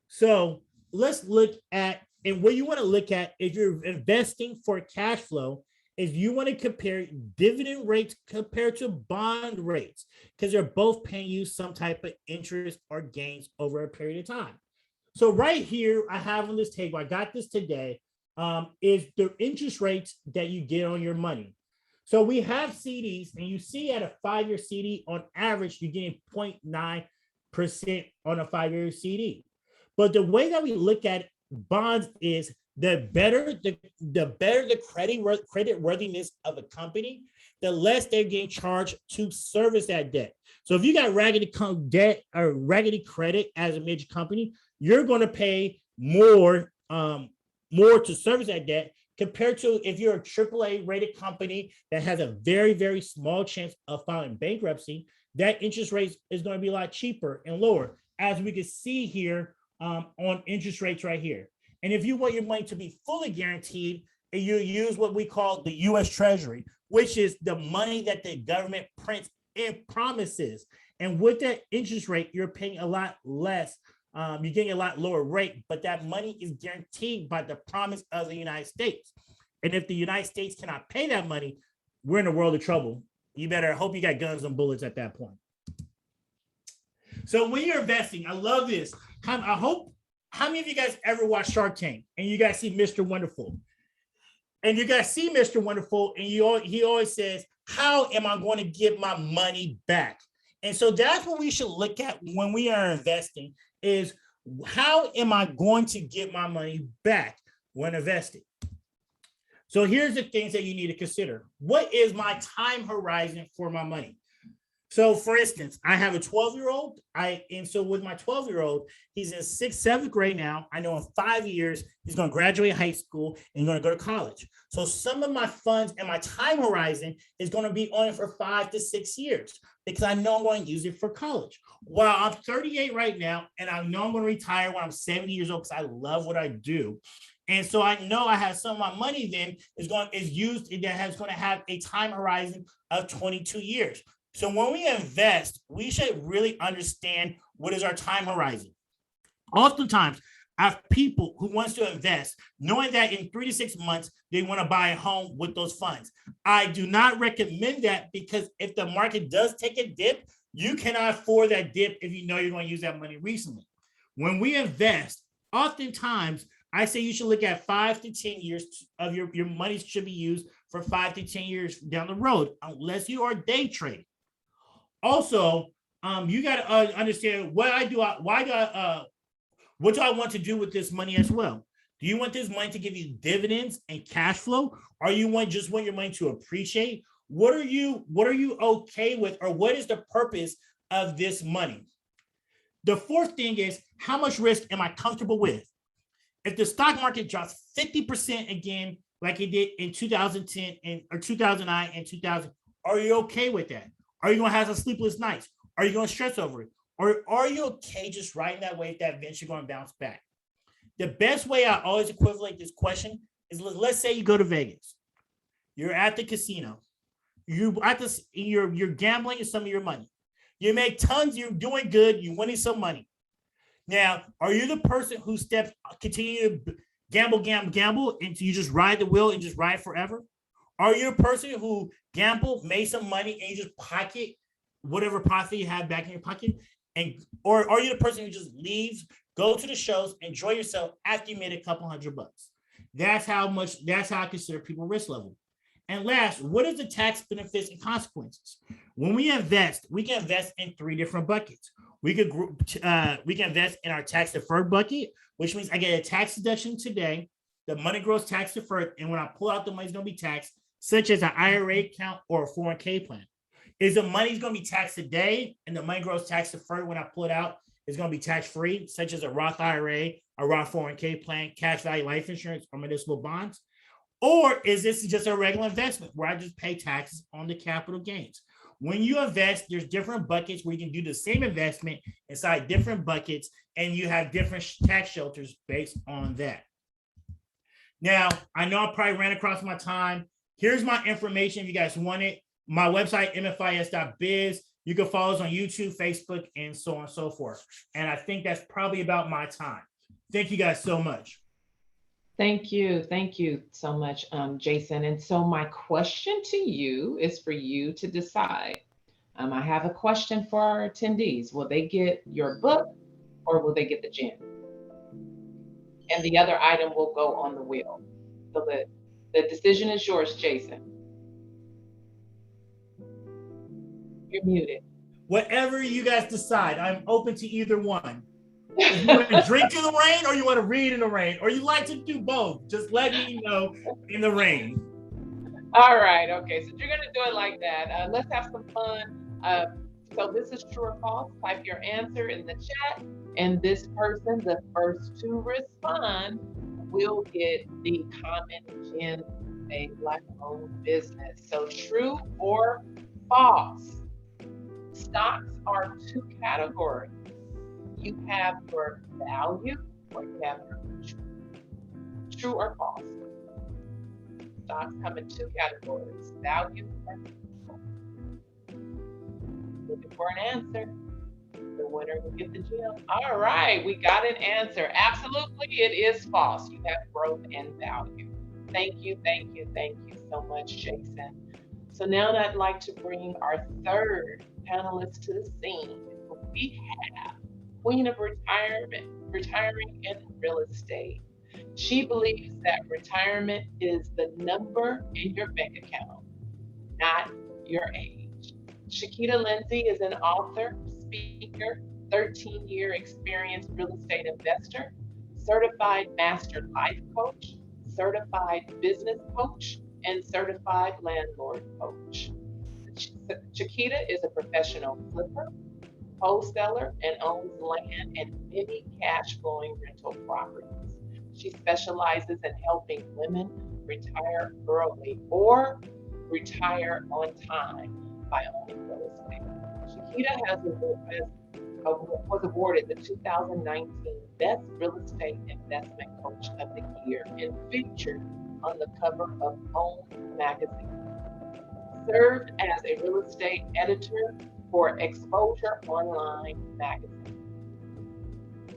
So let's look at, and what you want to look at if you're investing for cash flow is you want to compare dividend rates compared to bond rates, because they're both paying you some type of interest or gains over a period of time. So right here, I have on this table, I got this today, is the interest rates that you get on your money. So we have CDs, and you see at a 5-year CD, on average, you're getting 0.9% on a 5-year CD. But the way that we look at bonds is the better the credit worthiness of a company, the less they're getting charged to service that debt. So if you got raggedy debt or raggedy credit as a major company, you're going to pay more to service that debt compared to if you're a AAA rated company that has a very, very small chance of filing bankruptcy. That interest rate is going to be a lot cheaper and lower, as we can see here on interest rates right here. And if you want your money to be fully guaranteed, you use what we call the U.S. Treasury, which is the money that the government prints and promises. And with that interest rate, you're paying a lot less. You're getting a lot lower rate, but that money is guaranteed by the promise of the United States. And if the United States cannot pay that money, we're in a world of trouble. You better hope you got guns and bullets at that point. So when you're investing, I love this. I hope, how many of you guys ever watch Shark Tank and you guys see Mr. Wonderful? And you guys see Mr. Wonderful, and he always says, how am I going to get my money back? And so that's what we should look at when we are investing, is how am I going to get my money back when investing? So here's the things that you need to consider. What is my time horizon for my money? So for instance, I have a 12-year-old. And so with my 12-year-old, he's in 6th, 7th grade now. I know in 5 years, he's going to graduate high school and going to go to college. So some of my funds and my time horizon is going to be on it for 5 to 6 years, because I know I'm going to use it for college. While I'm 38 right now, and I know I'm going to retire when I'm 70 years old, because I love what I do. And so I know I have some of my money then is going to have a time horizon of 22 years. So when we invest, we should really understand what is our time horizon. Oftentimes, I have people who wants to invest, knowing that in 3 to 6 months, they want to buy a home with those funds. I do not recommend that, because if the market does take a dip, you cannot afford that dip if you know you're going to use that money recently. When we invest, oftentimes, I say you should look at 5 to 10 years of your money should be used for 5 to 10 years down the road, unless you are day trading. Also, you got to understand what do I want to do with this money as well? Do you want this money to give you dividends and cash flow, or you just want your money to appreciate? What are you okay with, or what is the purpose of this money? The fourth thing is, how much risk am I comfortable with? If the stock market drops 50% again, like it did in 2010 or 2009 and 2000, are you okay with that? Are you going to have some sleepless nights? Are you going to stress over it? Or are you okay just riding that wave that eventually going to bounce back? The best way I always equivalent this question is, let's say you go to Vegas. You're at the casino. You're gambling some of your money. You make tons. You're doing good. You're winning some money. Now, are you the person who continue to gamble, and you just ride the wheel and just ride forever? Are you a person who gambled, made some money, and you just pocket whatever profit you have back in your pocket? Or are you the person who just leaves Go to the shows, enjoy yourself after you made a couple $100. That's how I consider people risk level. And last, what is the tax benefits and consequences? When we can invest in 3 different buckets. We can invest in our tax deferred bucket, which means I get a tax deduction today. The money grows tax deferred, and when I pull out, the money's going to be taxed, such as an IRA account or a 401k plan. Is the money's going to be taxed today, and the money grows tax deferred when I pull it out? Is going to be tax free, such as a Roth IRA, a Roth 401k plan, cash value life insurance, or municipal bonds? Or is this just a regular investment where I just pay taxes on the capital gains? When you invest, there's different buckets where you can do the same investment inside different buckets, and you have different tax shelters based on that. Now, I know I probably ran across my time. Here's my information if you guys want it. My website, mfis.biz. You can follow us on YouTube, Facebook, and so on and so forth. And I think that's probably about my time. Thank you guys so much. Thank you so much, Jason. And so my question to you is for you to decide. I have a question for our attendees. Will they get your book or will they get the gem? And the other item will go on the wheel. So the decision is yours, Jason. You're muted. Whatever you guys decide, I'm open to either one. If you want to drink in the rain or you want to read in the rain, or you like to do both, just let me know in the rain. All right, okay, so you're gonna do it like that. Let's have some fun. So this is true or false. Type your answer in the chat, and this person, the first to respond, will get the Common Gem, a Black-owned business. So true or false. Stocks are 2 categories. You have your value or you have your true or false. Stocks come in 2 categories, value or neutral. Looking for an answer. The winner will get the gem. All right, we got an answer. Absolutely, it is false. You have growth and value. Thank you so much, Jason. So now I'd like to bring our third panelist to the scene. We have Queen of Retirement, retiring in real estate. She believes that retirement is the number in your bank account, not your age. Shakita Lindsay is an author, speaker, 13-year experienced real estate investor, certified master life coach, certified business coach, and certified landlord coach. Shakita is a professional flipper, wholesaler, and owns land and many cash flowing rental properties. She specializes in helping women retire early or retire on time by owning real estate. Shakita was awarded the 2019 Best Real Estate Investment Coach of the Year and featured on the cover of Own magazine. Served as a real estate editor for Exposure Online magazine.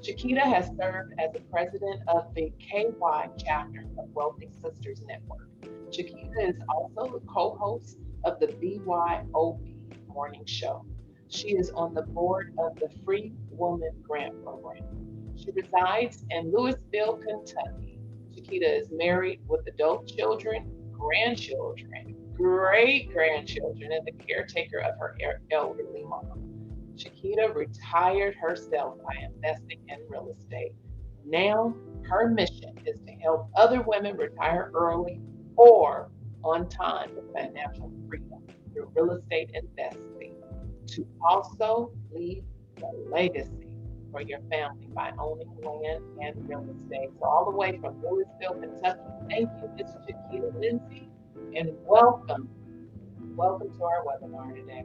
Shakita has served as the president of the KY chapter of Wealthy Sisters Network. Shakita is also the co-host of the BYOB Morning Show. She is on the board of the Free Woman Grant Program. She resides in Louisville, Kentucky. Shakita is married with adult children, grandchildren, great-grandchildren, and the caretaker of her elderly mom. Shakita retired herself by investing in real estate. Now, her mission is to help other women retire early or on time with financial freedom through real estate investing, to also leave a legacy for your family by owning land and real estate. So all the way from Louisville, Kentucky, thank you, Ms. Shakita Lindsay, and welcome to our webinar today.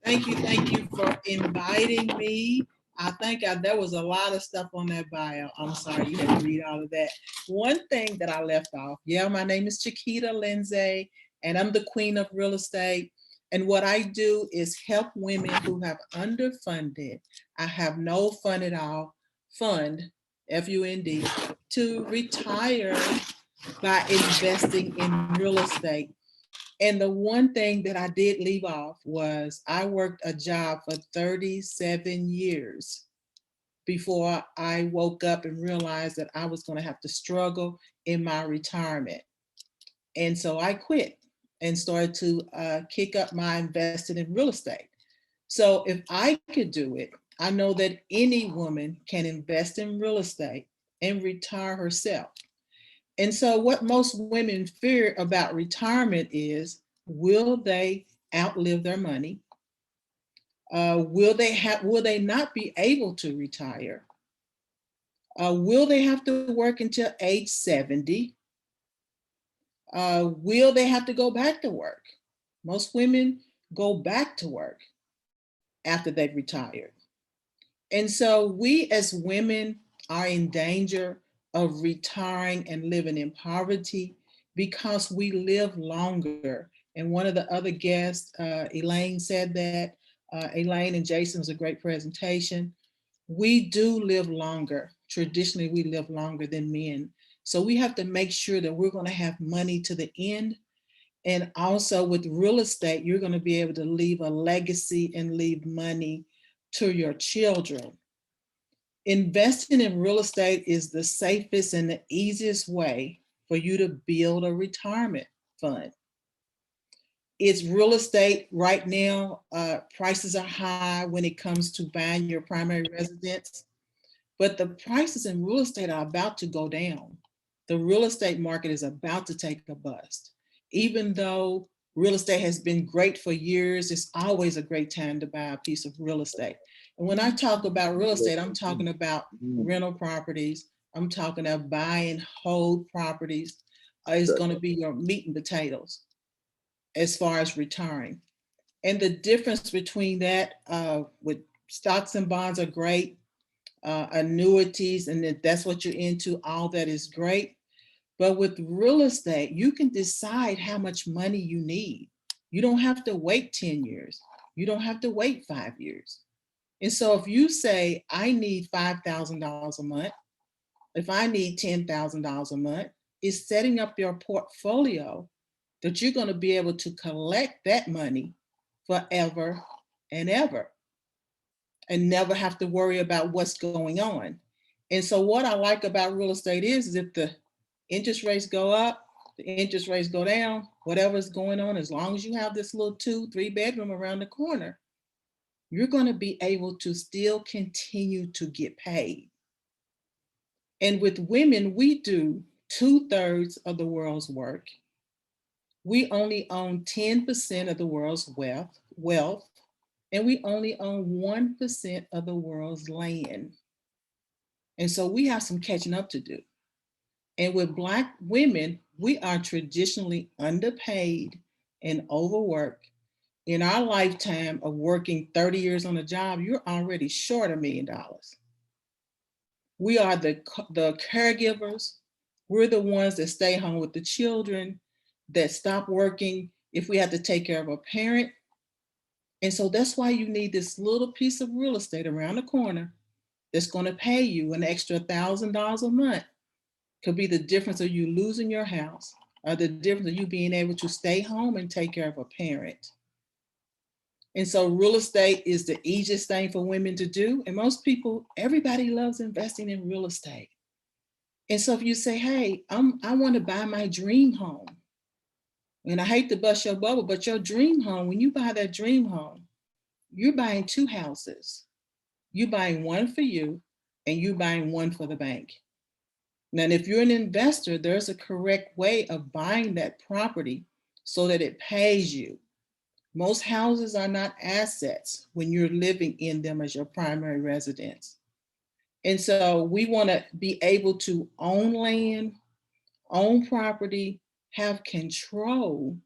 Thank you for inviting me. I think there was a lot of stuff on that bio. I'm sorry, you had to read all of that. One thing that I left off, my name is Shakita Lindsay, and I'm the queen of real estate. And what I do is help women who have underfunded, I have no fund at all, F-U-N-D, to retire by investing in real estate. And the one thing that I did leave off was I worked a job for 37 years before I woke up and realized that I was going to have to struggle in my retirement. And so I quit and started to kick up my investing in real estate. So if I could do it, I know that any woman can invest in real estate and retire herself. And so what most women fear about retirement is, will they outlive their money? Will they not be able to retire? Will they have to work until age 70? Will they have to go back to work? Most women go back to work after they've retired. And so we as women are in danger of retiring and living in poverty because we live longer. And one of the other guests, Elaine, said that. Elaine and Jason, was a great presentation. We do live longer. Traditionally, we live longer than men. So we have to make sure that we're going to have money to the end. And also with real estate, you're going to be able to leave a legacy and leave money to your children. Investing in real estate is the safest and the easiest way for you to build a retirement fund. It's real estate right now. Prices are high when it comes to buying your primary residence, but the prices in real estate are about to go down. The real estate market is about to take a bust. Even though real estate has been great for years, it's always a great time to buy a piece of real estate. And when I talk about real estate, I'm talking about rental properties. I'm talking about buy and hold properties. It's going to be your meat and potatoes as far as retiring. And the difference between that with stocks and bonds are great, annuities, and if that's what you're into, all that is great. But with real estate, you can decide how much money you need. You don't have to wait 10 years. You don't have to wait 5 years. And so if you say, I need $5,000 a month, if I need $10,000 a month, it's setting up your portfolio that you're going to be able to collect that money forever and ever and never have to worry about what's going on. And so what I like about real estate is if the interest rates go up, the interest rates go down, whatever's going on, as long as you have this little 2-3 bedroom around the corner, you're going to be able to still continue to get paid. And with women, we do 2/3 of the world's work. We only own 10% of the world's wealth, and we only own 1% of the world's land. And so we have some catching up to do. And with Black women, we are traditionally underpaid and overworked. In our lifetime of working 30 years on a job, you're already short $1 million. We are the caregivers. We're the ones that stay home with the children, that stop working if we have to take care of a parent. And so that's why you need this little piece of real estate around the corner that's going to pay you an extra $1,000 a month. Could be the difference of you losing your house or the difference of you being able to stay home and take care of a parent. And so real estate is the easiest thing for women to do. And most people, everybody loves investing in real estate. And so if you say, hey, I want to buy my dream home. And I hate to bust your bubble, but your dream home, when you buy that dream home, you're buying 2 houses. You're buying one for you and you're buying one for the bank. Now, if you're an investor, there's a correct way of buying that property so that it pays you. Most houses are not assets when you're living in them as your primary residence. And so we want to be able to own land, own property, have control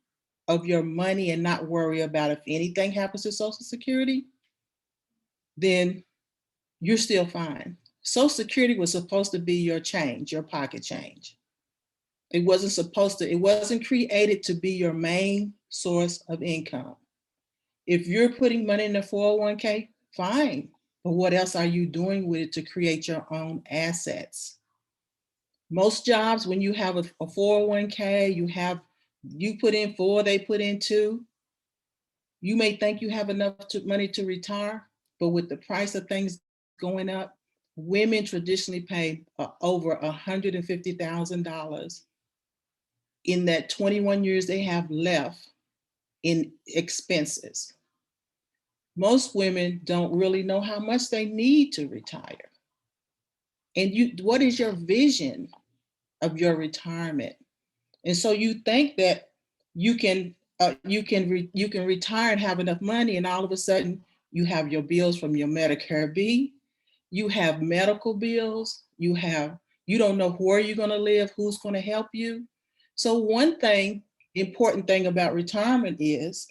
of your money and not worry about if anything happens to Social Security, then you're still fine. Social Security was supposed to be your change, your pocket change. It wasn't created to be your main source of income. If you're putting money in a 401k, fine. But what else are you doing with it to create your own assets? Most jobs, when you have a 401k, you have You put in 4, they put in 2. You may think you have enough money to retire, but with the price of things going up, women traditionally pay over $150,000 in that 21 years they have left in expenses. Most women don't really know how much they need to retire. And what is your vision of your retirement? And so you think that you can retire and have enough money, and all of a sudden you have your bills from your Medicare B, you have medical bills, you don't know where you're going to live, who's going to help you. So one important thing about retirement is,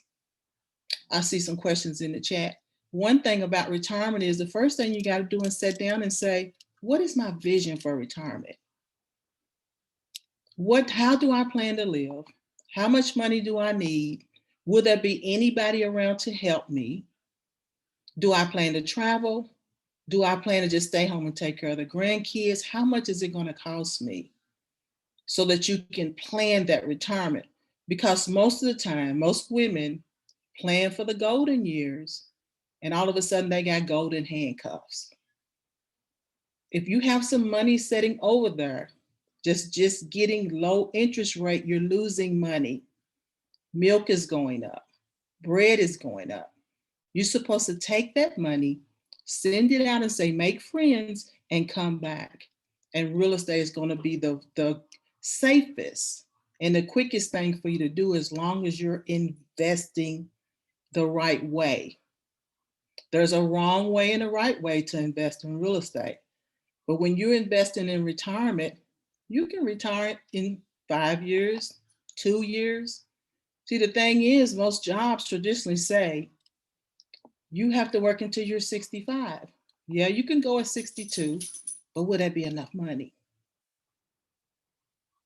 I see some questions in the chat. One thing about retirement is the first thing you got to do is sit down and say, what is my vision for retirement? How do I plan to live? How much money do I need? Will there be anybody around to help me? Do I plan to travel? Do I plan to just stay home and take care of the grandkids? How much is it going to cost me? So that you can plan that retirement. Because most of the time, most women plan for the golden years, and all of a sudden they got golden handcuffs. If you have some money sitting over there, just getting low interest rate, you're losing money. Milk is going up, bread is going up. You're supposed to take that money, send it out and say, make friends and come back. And real estate is going to be the safest and the quickest thing for you to do, as long as you're investing the right way. There's a wrong way and a right way to invest in real estate. But when you're investing in retirement, you can retire in 5 years, 2 years. See, the thing is, most jobs traditionally say you have to work until you're 65. Yeah, you can go at 62, but would that be enough money?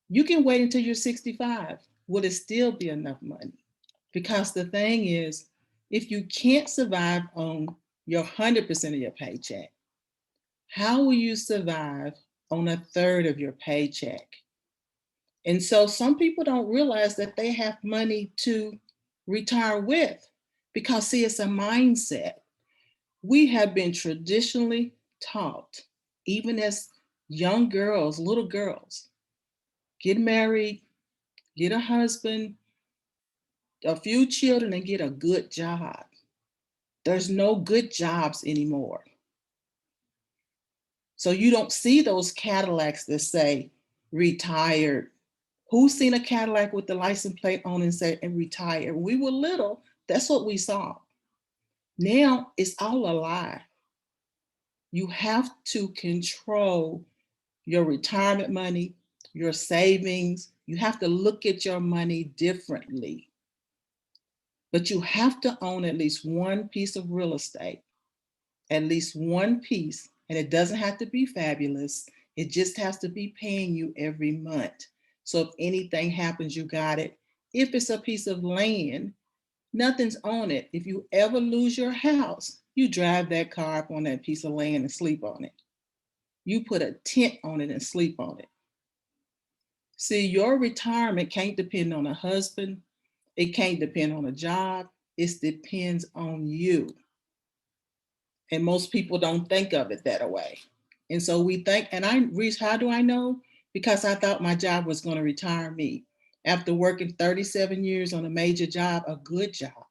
You can wait until you're 65. Would it still be enough money? Because the thing is, if you can't survive on your 100% of your paycheck, how will you survive on a third of your paycheck? And so some people don't realize that they have money to retire with, because see, it's a mindset. We have been traditionally taught, even as young girls, little girls, get married, get a husband, a few children, and get a good job. There's no good jobs anymore. So you don't see those Cadillacs that say retired. Who's seen a Cadillac with the license plate on and say and retired? We were little, that's what we saw. Now it's all a lie. You have to control your retirement money, your savings. You have to look at your money differently. But you have to own at least one piece of real estate, at least one piece, and it doesn't have to be fabulous. It just has to be paying you every month. So if anything happens, you got it. If it's a piece of land, nothing's on it. If you ever lose your house, you drive that car up on that piece of land and sleep on it. You put a tent on it and sleep on it. See, your retirement can't depend on a husband. It can't depend on a job. It depends on you. And most people don't think of it that way. And so we think, and how do I know? Because I thought my job was going to retire me. After working 37 years on a major job, a good job,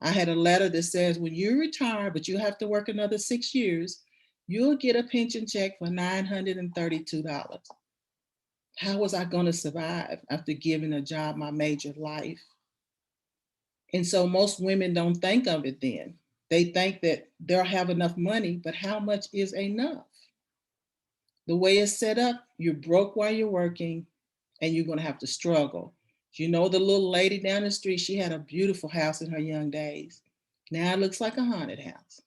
I had a letter that says, when you retire, but you have to work another 6 years, you'll get a pension check for $932. How was I going to survive after giving a job my major life? And so most women don't think of it then. They think that they'll have enough money, but how much is enough? The way it's set up, you're broke while you're working, and you're going to have to struggle. You know, the little lady down the street, she had a beautiful house in her young days. Now it looks like a haunted house.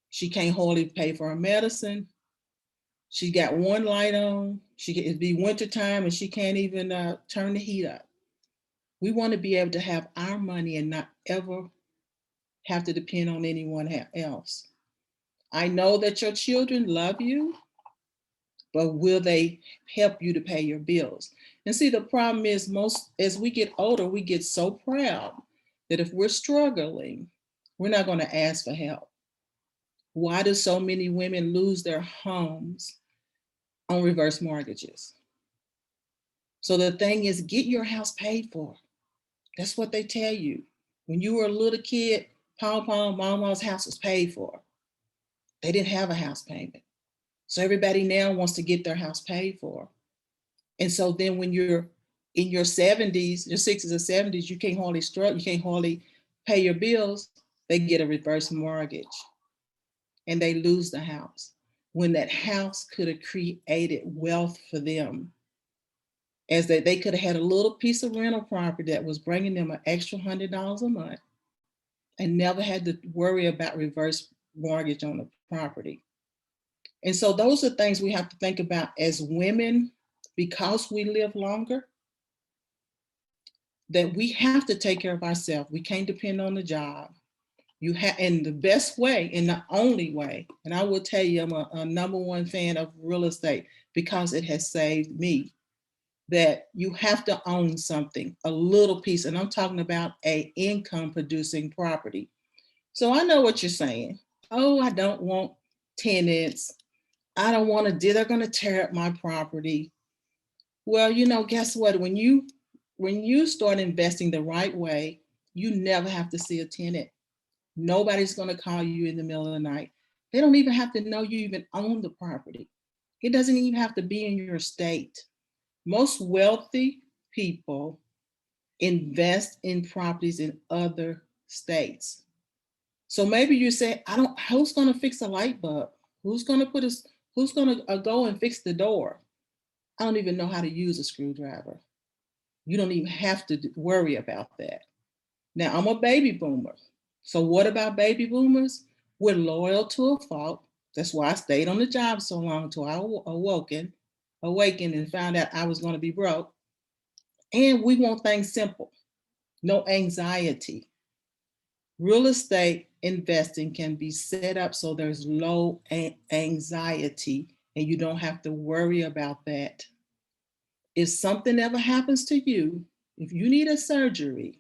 She can't hardly pay for her medicine. She got one light on. It'd be wintertime and she can't even turn the heat up. We want to be able to have our money and not ever have to depend on anyone else. I know that your children love you. but will they help you to pay your bills? And see, the problem is as we get older, we get so proud that if we're struggling, we're not going to ask for help. Why do so many women lose their homes on reverse mortgages? So the thing is, get your house paid for. That's what they tell you. When you were a little kid, Mama's house was paid for. They didn't have a house payment. So everybody now wants to get their house paid for. And so then when you're in your 70s, your 60s or 70s, you can't hardly pay your bills, they get a reverse mortgage and they lose the house when that house could have created wealth for them, as they could have had a little piece of rental property that was bringing them an extra $100 a month and never had to worry about reverse mortgage on the property. And so those are things we have to think about as women, because we live longer, that we have to take care of ourselves. We can't depend on the job. And the best way and the only way, and I will tell you, I'm a number one fan of real estate because it has saved me, that you have to own something, a little piece, and I'm talking about a income producing property. So I know what you're saying. Oh, I don't want tenants. I don't want to, they're going to tear up my property. Well, guess what? When you start investing the right way, you never have to see a tenant. Nobody's going to call you in the middle of the night. They don't even have to know you even own the property. It doesn't even have to be in your state. Most wealthy people invest in properties in other states. So maybe you say, who's going to fix a light bulb? Who's going to go and fix the door? I don't even know how to use a screwdriver. You don't even have to worry about that. Now, I'm a baby boomer. So what about baby boomers? We're loyal to a fault. That's why I stayed on the job so long till I awakened and found out I was going to be broke. And we want things simple, no anxiety. Real estate investing can be set up so there's low anxiety and you don't have to worry about that. If something ever happens to you, if you need a surgery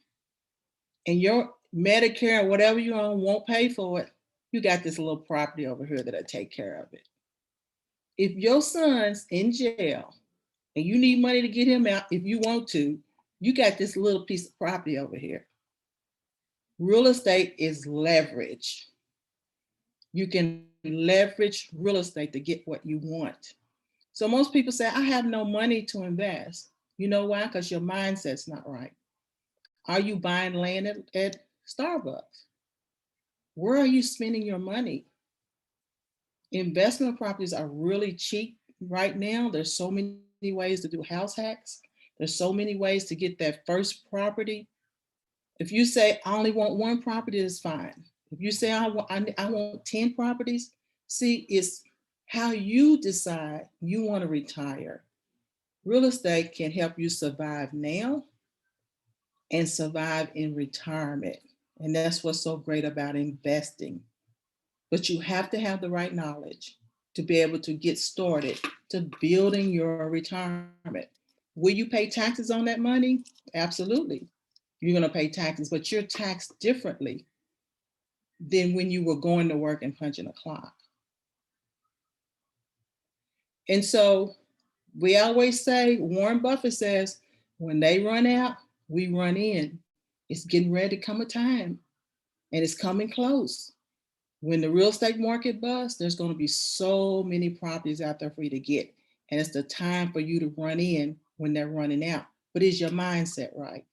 and your Medicare or whatever you're on won't pay for it, you got this little property over here that'll take care of it. If your son's in jail and you need money to get him out, if you want to, you got this little piece of property over here. Real estate is leverage. You can leverage real estate to get what you want. So most people say, I have no money to invest. You know why? Because your mindset's not right. Are you buying land at Starbucks? Where are you spending your money? Investment properties are really cheap right now. There's so many ways to do house hacks. There's so many ways to get that first property. If you say, I only want one property, it's fine. If you say, I want 10 properties, see, it's how you decide you want to retire. Real estate can help you survive now and survive in retirement. And that's what's so great about investing. But you have to have the right knowledge to be able to get started to building your retirement. Will you pay taxes on that money? Absolutely. You're going to pay taxes, but you're taxed differently than when you were going to work and punching a clock. And so we always say, Warren Buffett says, when they run out, we run in. It's getting ready to come a time, and it's coming close. When the real estate market busts, there's going to be so many properties out there for you to get. And it's the time for you to run in when they're running out. But is your mindset right?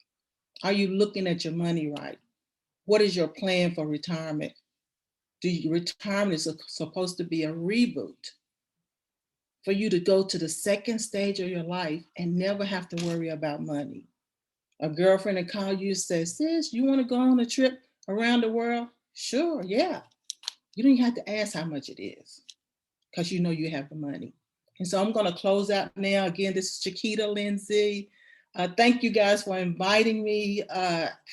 Are you looking at your money right? What is your plan for retirement? Retirement is supposed to be a reboot for you to go to the second stage of your life and never have to worry about money. A girlfriend will call you and say, sis, you want to go on a trip around the world? Sure, yeah. You don't even have to ask how much it is because you know you have the money. And so I'm going to close out now. Again, this is Chiquita Lindsay. Thank you guys for inviting me.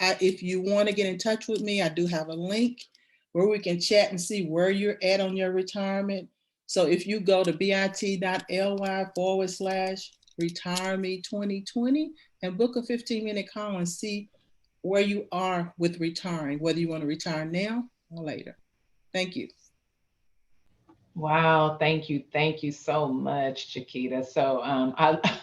If you want to get in touch with me, I do have a link where we can chat and see where you're at on your retirement. So if you go to bit.ly/retireme2020 and book a 15-minute call and see where you are with retiring, whether you want to retire now or later. Thank you. Wow, thank you so much, Chiquita. So I'm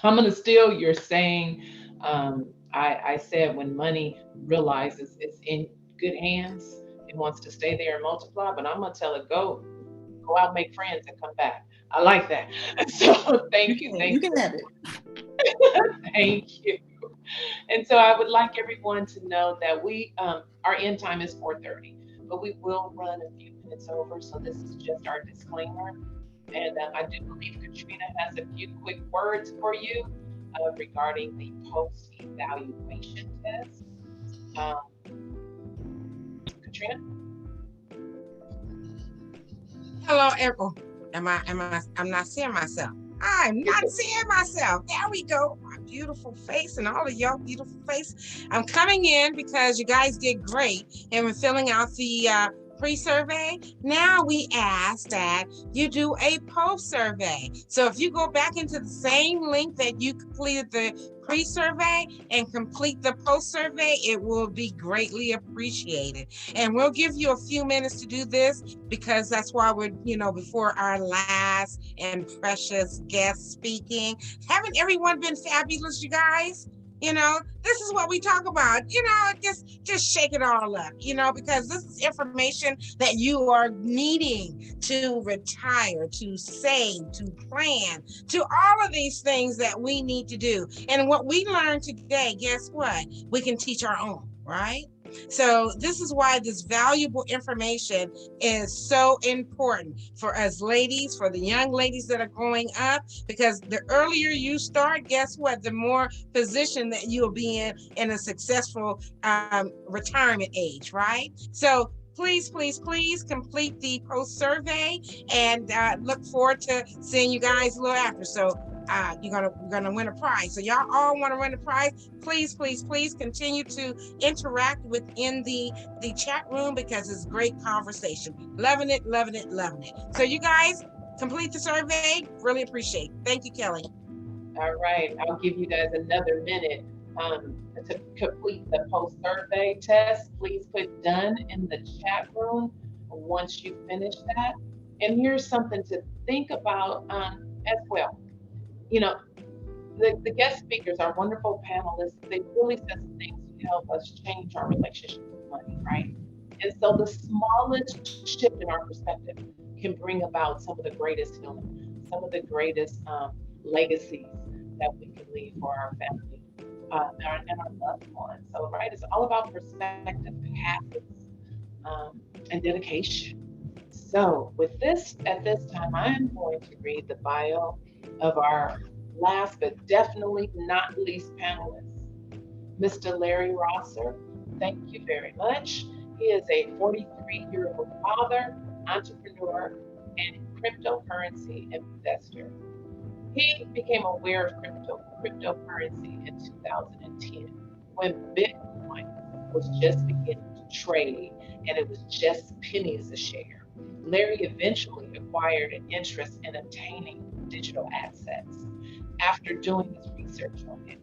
gonna steal your saying. I said when money realizes it's in good hands, it wants to stay there and multiply. But I'm gonna tell it go out, make friends, and come back. I like that. So thank you, You can have it. thank you. And so I would like everyone to know that our end time is 4:30, but we will run a few minutes over. So this is just our disclaimer. And I do believe Katrina has a few quick words for you regarding the post-evaluation test. Katrina? Hello, everyone. I'm not seeing myself. I'm not seeing myself. There we go. My beautiful face and all of y'all beautiful face. I'm coming in because you guys did great and we're filling out the pre-survey. Now we ask that you do a post-survey. So if you go back into the same link that you completed the pre-survey and complete the post-survey, it will be greatly appreciated. And we'll give you a few minutes to do this because that's why we're, before our last and precious guest speaking. Haven't everyone been fabulous, you guys? This is what we talk about, just shake it all up, because this is information that you are needing to retire, to save, to plan, to all of these things that we need to do. And what we learned today, guess what? We can teach our own, right? So this is why this valuable information is so important for us ladies, for the young ladies that are growing up, because the earlier you start, guess what? The more position that you'll be in a successful retirement age, right? So please, please, please complete the post survey and look forward to seeing you guys a little after. So you're gonna win a prize. So y'all all want to win a prize. Please, please, please continue to interact within the chat room because it's great conversation. Loving it, loving it, loving it. So you guys complete the survey. Really appreciate it. Thank you, Kelly. All right, I'll give you guys another minute to complete the post survey test. Please put done in the chat room once you finish that. And here's something to think about as well. The guest speakers, our wonderful panelists, they really said some things to help us change our relationship with money, right? And so the smallest shift in our perspective can bring about some of the greatest healing, some of the greatest legacies that we can leave for our family and our loved ones. So, right, it's all about perspective, habits, and dedication. So, with this, at this time, I am going to read the bio of our last but definitely not least panelist, Mr. Larry Rosser. Thank you very much. He is a 43-year-old father, entrepreneur, and cryptocurrency investor. He became aware of cryptocurrency in 2010 when Bitcoin was just beginning to trade and it was just pennies a share. Larry eventually acquired an interest in obtaining digital assets. After doing his research on it,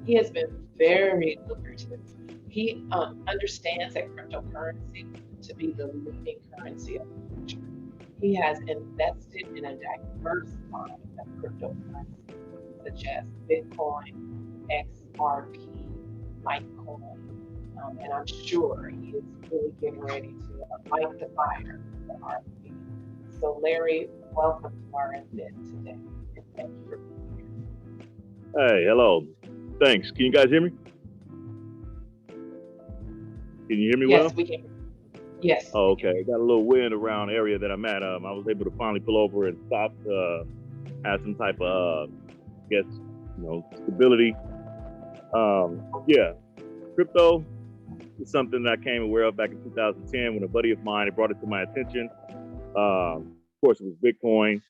he has been very lucrative. He understands that cryptocurrency to be the leading currency of the future. He has invested in a diverse line of cryptocurrency, such as Bitcoin, XRP, Litecoin, and I'm sure he is really getting ready to light the fire for RP. So Larry, welcome to our event today, and thank you for being here. Hey, hello. Thanks. Can you guys hear me? Can you hear me well? Yes, we can. Yes. Oh, okay. Got a little wind around the area that I'm at. I was able to finally pull over and stop, have some type of, stability. Yeah, crypto is something that I came aware of back in 2010 when a buddy of mine had brought it to my attention. Of course, it was Bitcoin.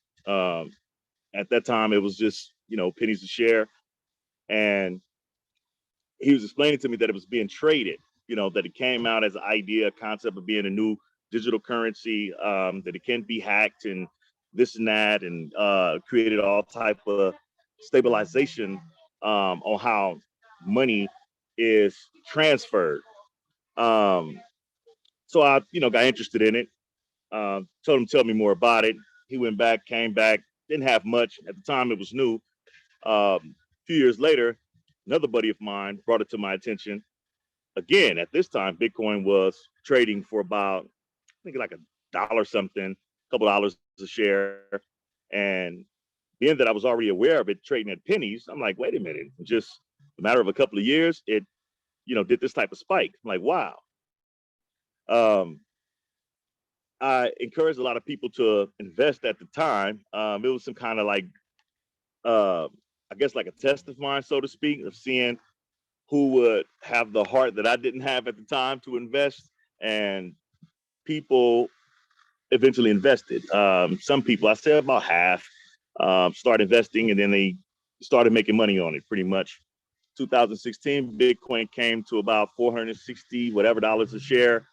At that time, it was just, pennies a share. And he was explaining to me that it was being traded, that it came out as an idea, concept of being a new digital currency, that it can be hacked and this and that, and created all type of stabilization on how money is transferred. Um, so I, got interested in it. Told him to tell me more about it. He went back, came back, didn't have much at the time. It was new. A few years later, another buddy of mine brought it to my attention. Again, at this time, Bitcoin was trading for about, I think, like $1 something, a couple dollars a share. And being that I was already aware of it trading at pennies, I'm like, wait a minute, just a matter of a couple of years, it, did this type of spike. I'm like, wow. Um, I encouraged a lot of people to invest at the time. It was some kind of like, I guess, like a test of mine, so to speak, of seeing who would have the heart that I didn't have at the time to invest. And people eventually invested. Some people, I say about half, started investing, and then they started making money on it pretty much. 2016, Bitcoin came to about 460 whatever dollars a share.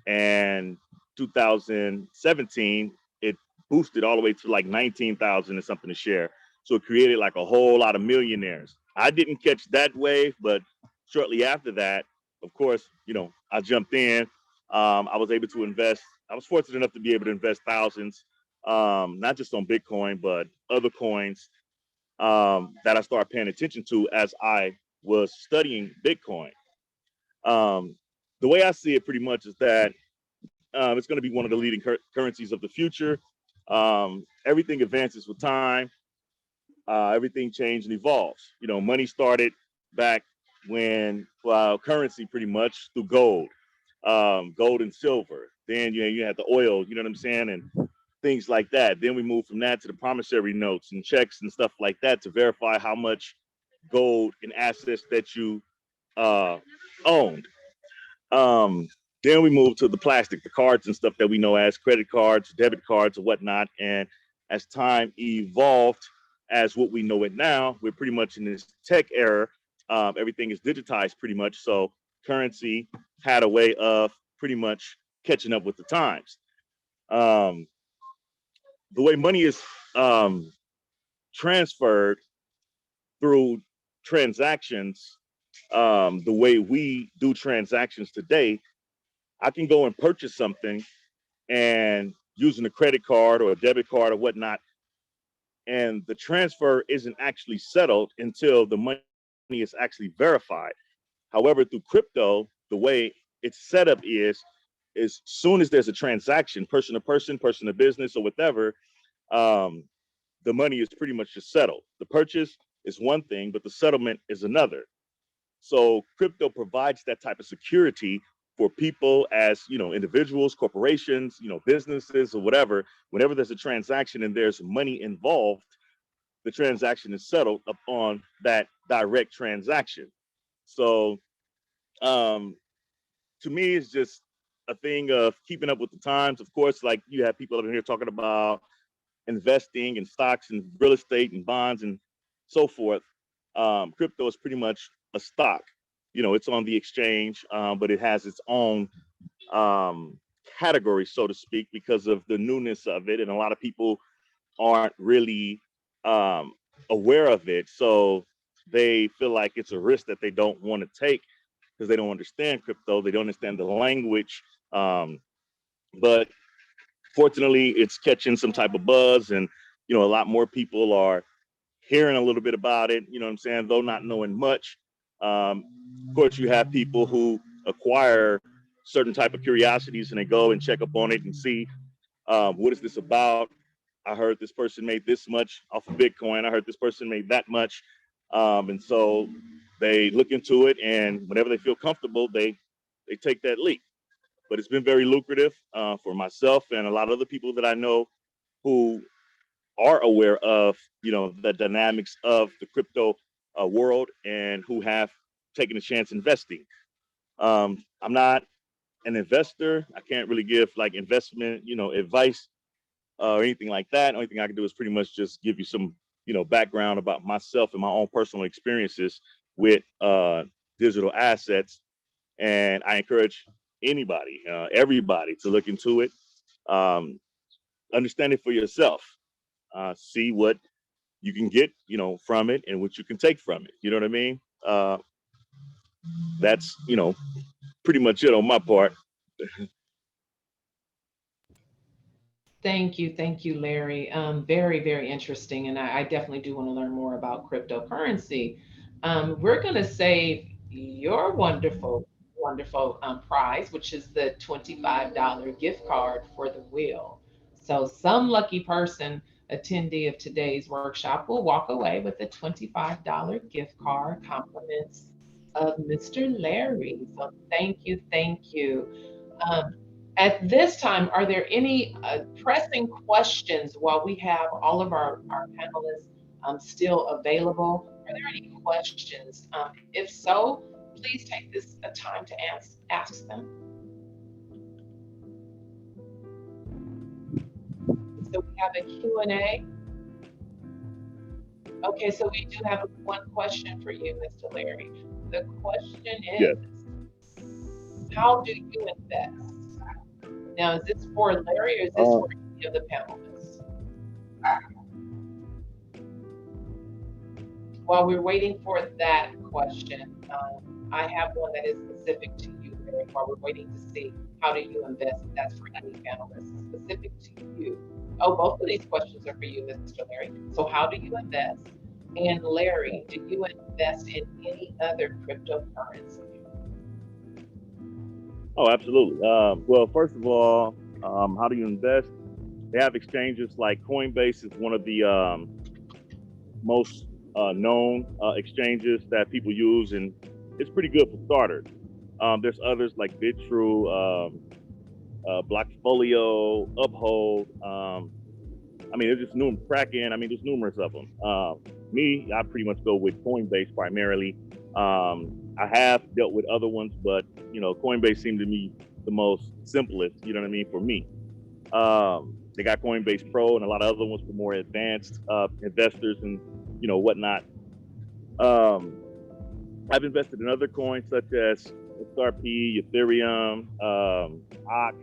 And 2017, it boosted all the way to like 19,000 and something a share. So it created like a whole lot of millionaires. I didn't catch that wave, but shortly after that, of course, I jumped in. I was able to invest. I was fortunate enough to be able to invest thousands, not just on Bitcoin, but other coins that I started paying attention to as I was studying Bitcoin. The way I see it pretty much is that it's going to be one of the leading currencies of the future. Everything advances with time. Everything changed and evolves. Money started back when currency pretty much through gold, gold and silver. Then you had the oil, you know what I'm saying, and things like that. Then we moved from that to the promissory notes and checks and stuff like that to verify how much gold and assets that you owned. Um, then we moved to the plastic, the cards and stuff that we know as credit cards, debit cards, or whatnot. And as time evolved, as what we know it now, we're pretty much in this tech era. Everything is digitized pretty much. So currency had a way of pretty much catching up with the times. The way money is transferred through transactions, the way we do transactions today, I can go and purchase something and using a credit card or a debit card or whatnot, and the transfer isn't actually settled until the money is actually verified. However, through crypto, the way it's set up is soon as there's a transaction, person to person, person to business, or whatever, the money is pretty much just settled. The purchase is one thing, but the settlement is another. So crypto provides that type of security for people as, individuals, corporations, businesses or whatever. Whenever there's a transaction and there's money involved, the transaction is settled upon that direct transaction. So to me, it's just a thing of keeping up with the times. Of course, like you have people over here talking about investing in stocks and real estate and bonds and so forth. Crypto is pretty much a stock. It's on the exchange, but it has its own category, so to speak, because of the newness of it. And a lot of people aren't really aware of it. So they feel like it's a risk that they don't want to take because they don't understand crypto. They don't understand the language. But fortunately, it's catching some type of buzz, and a lot more people are hearing a little bit about it. You know what I'm saying? Though not knowing much. Of course, you have people who acquire certain type of curiosities, and they go and check up on it and see what is this about. I heard this person made this much off of Bitcoin. I heard this person made that much, and so they look into it, and whenever they feel comfortable, they take that leap. But it's been very lucrative for myself and a lot of other people that I know who are aware of, the dynamics of the crypto world and who have taken a chance investing. I'm not an investor. I can't really give like investment, advice or anything like that. The only thing I can do is pretty much just give you some, background about myself and my own personal experiences with digital assets. And I encourage anybody, everybody to look into it, understand it for yourself. see what you can get, you know, from it and what you can take from it. You know what I mean? That's, you know, pretty much it on my part. Thank you, Larry. Very, very interesting, and I definitely do want to learn more about cryptocurrency. We're going to save your wonderful prize, which is the $25 gift card for the wheel. So some lucky person attendee of today's workshop will walk away with a $25 gift card, compliments of Mr. Larry. So thank you. Um, at this time, are there any pressing questions while we have all of our panelists still available? Are there any questions? If so, please take this time to ask them. So we have a Q&A. Okay, so we do have one question for you, Mr. Larry. The question is, Yes. how do you invest? Now, is this for Larry or is this for any of the panelists? While we're waiting for that question, I have one that is specific to you, Larry, while we're waiting to see how do you invest. That's for any panelists, specific to you. Oh, both of these questions are for you, Mr. Larry. So how do you invest? And Larry, do you invest in any other cryptocurrency? Oh, absolutely. Well, first of all, how do you invest? They have exchanges like Coinbase is one of the most known exchanges that people use, and it's pretty good for starters. There's others like BitTrue, Blockfolio, Uphold. I mean, there's just numerous, Kraken. I mean, there's numerous of them. Me, I pretty much go with Coinbase primarily. I have dealt with other ones, but you know, Coinbase seemed to me the most simplest. You know what I mean for me. They got Coinbase Pro and a lot of other ones for more advanced investors and you know whatnot. I've invested in other coins such as XRP, Ethereum, Ox.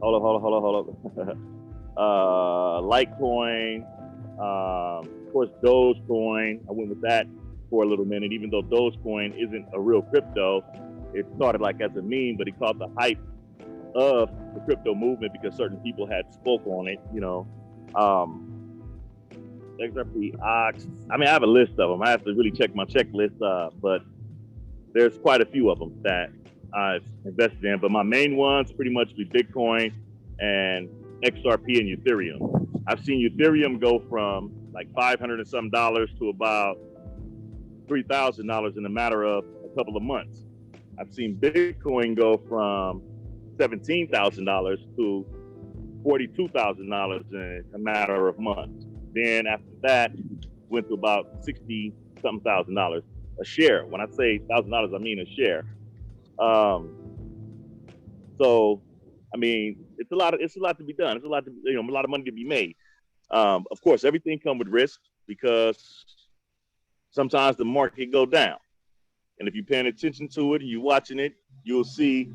Hold up. Litecoin. Of course, Dogecoin. I went with that for a little minute, even though Dogecoin isn't a real crypto. It started like as a meme, but it caught the hype of the crypto movement because certain people had spoke on it, you know. XRP, Ox. I mean, I have a list of them. I have to really check my checklist, but there's quite a few of them that I've invested in. But my main ones pretty much be Bitcoin and XRP and Ethereum. I've seen Ethereum go from like $500 and some to about $3,000 in a matter of a couple of months. I've seen Bitcoin go from $17,000 to $42,000 in a matter of months. Then after that, went to about $60-something thousand a share. When I say $1,000, I mean a share. So, I mean, it's a lot to be done. It's a lot to, you know, a lot of money to be made. Of course, everything comes with risk because sometimes the market go down. And if you're paying attention to it and you're watching it, you'll see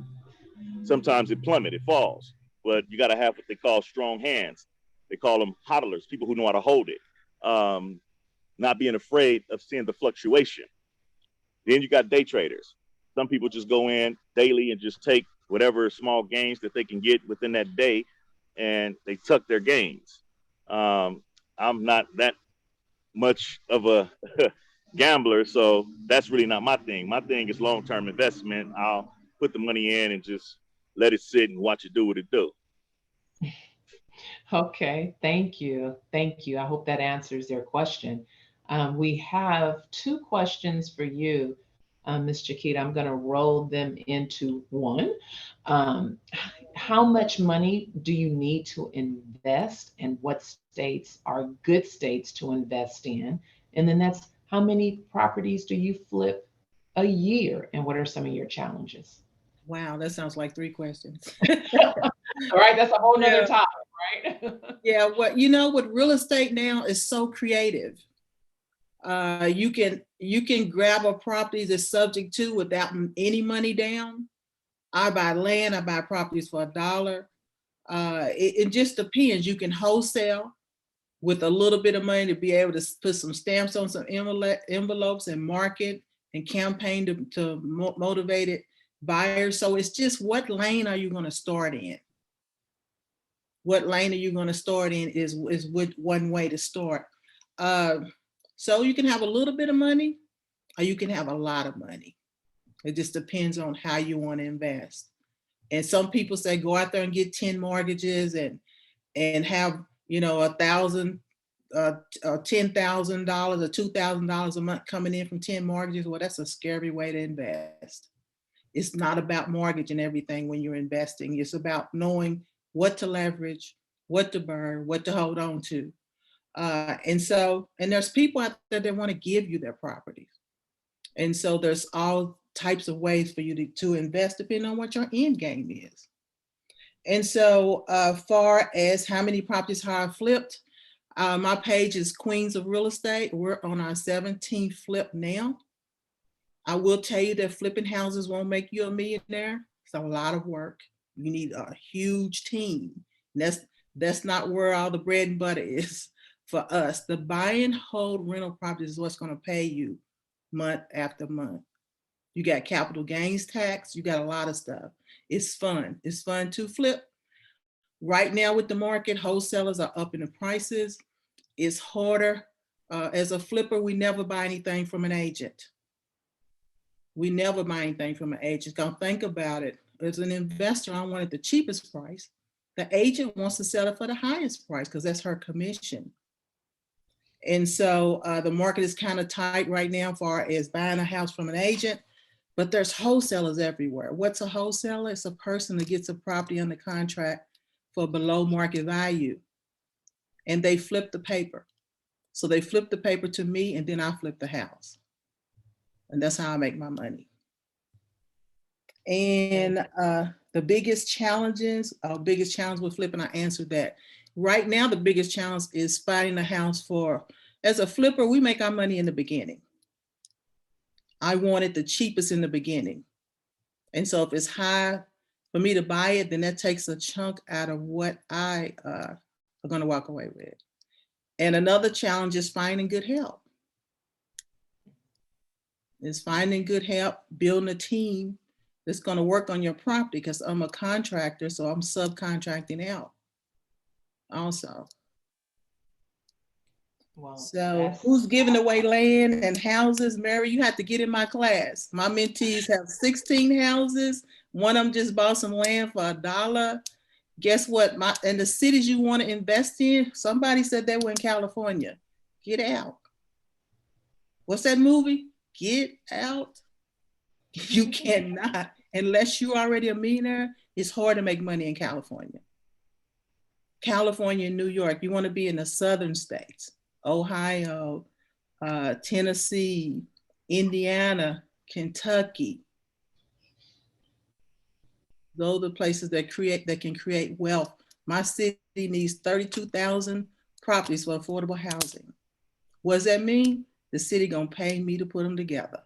sometimes it plummet, it falls. But you got to have what they call strong hands. They call them hodlers, people who know how to hold it, not being afraid of seeing the fluctuation. Then you got day traders. Some people just go in daily and just take whatever small gains that they can get within that day, and they tuck their gains. I'm not that much of a gambler, so that's really not my thing. My thing is long-term investment. I'll put the money in and just let it sit and watch it do what it do. Okay, thank you. I hope that answers your question. We have two questions for you, Ms. Chiquita. I'm going to roll them into one. How much money do you need to invest, and what states are good states to invest in? And then that's how many properties do you flip a year, and what are some of your challenges? Wow, that sounds like 3 questions. All right, that's a whole nother topic, right? Yeah, what real estate now is so creative. You can grab a property that's subject to without any money down. I buy land, I buy properties for $1. It just depends. You can wholesale with a little bit of money to be able to put some stamps on some envelopes and market and campaign to motivate buyers. So it's just, what lane are you going to start in? What lane are you going to start in is one way to start. So you can have a little bit of money or you can have a lot of money. It just depends on how you want to invest. And some people say go out there and get 10 mortgages and have, you know, $1,000, $10,000 or $2,000 a month coming in from 10 mortgages. Well, that's a scary way to invest. It's not about mortgage and everything when you're investing. It's about knowing what to leverage, what to burn, what to hold on to. And there's people out there that want to give you their properties. And so there's all types of ways for you to invest depending on what your end game is. And so far as how many properties have I flipped, my page is Queens of Real Estate. We're on our 17th flip now. I will tell you that flipping houses won't make you a millionaire. It's a lot of work. You need a huge team. And that's not where all the bread and butter is for us. The buy and hold rental properties is what's going to pay you month after month. You got capital gains tax. You got a lot of stuff. It's fun. It's fun to flip. Right now with the market, wholesalers are upping the prices. It's harder. As a flipper, we never buy anything from an agent. We never buy anything from an agent. Don't think about it. As an investor, I want it the cheapest price. The agent wants to sell it for the highest price because that's her commission. And so the market is kind of tight right now as far as buying a house from an agent, but there's wholesalers everywhere. What's a wholesaler? It's a person that gets a property under contract for below market value and they flip the paper. So they flip the paper to me and then I flip the house. And that's how I make my money. And the biggest challenge with flipping, I answered that. Right now, the biggest challenge is finding a house as a flipper, we make our money in the beginning. I wanted the cheapest in the beginning. And so if it's high for me to buy it, then that takes a chunk out of what I are gonna walk away with. And another challenge is finding good help. Is finding good help, building a team that's going to work on your property because I'm a contractor, so I'm subcontracting out also. Well, so who's giving away land and houses? Mary, you have to get in my class. My mentees have 16 houses. One of them just bought some land for $1. Guess what? In the cities you want to invest in, somebody said they were in California. Get out. What's that movie? Get out. You cannot, unless you're already a millionaire, it's hard to make money in California. California and New York, you want to be in the southern states, Ohio, Tennessee, Indiana, Kentucky. Those are the places that can create wealth. My city needs 32,000 properties for affordable housing. What does that mean? The city gonna pay me to put them together.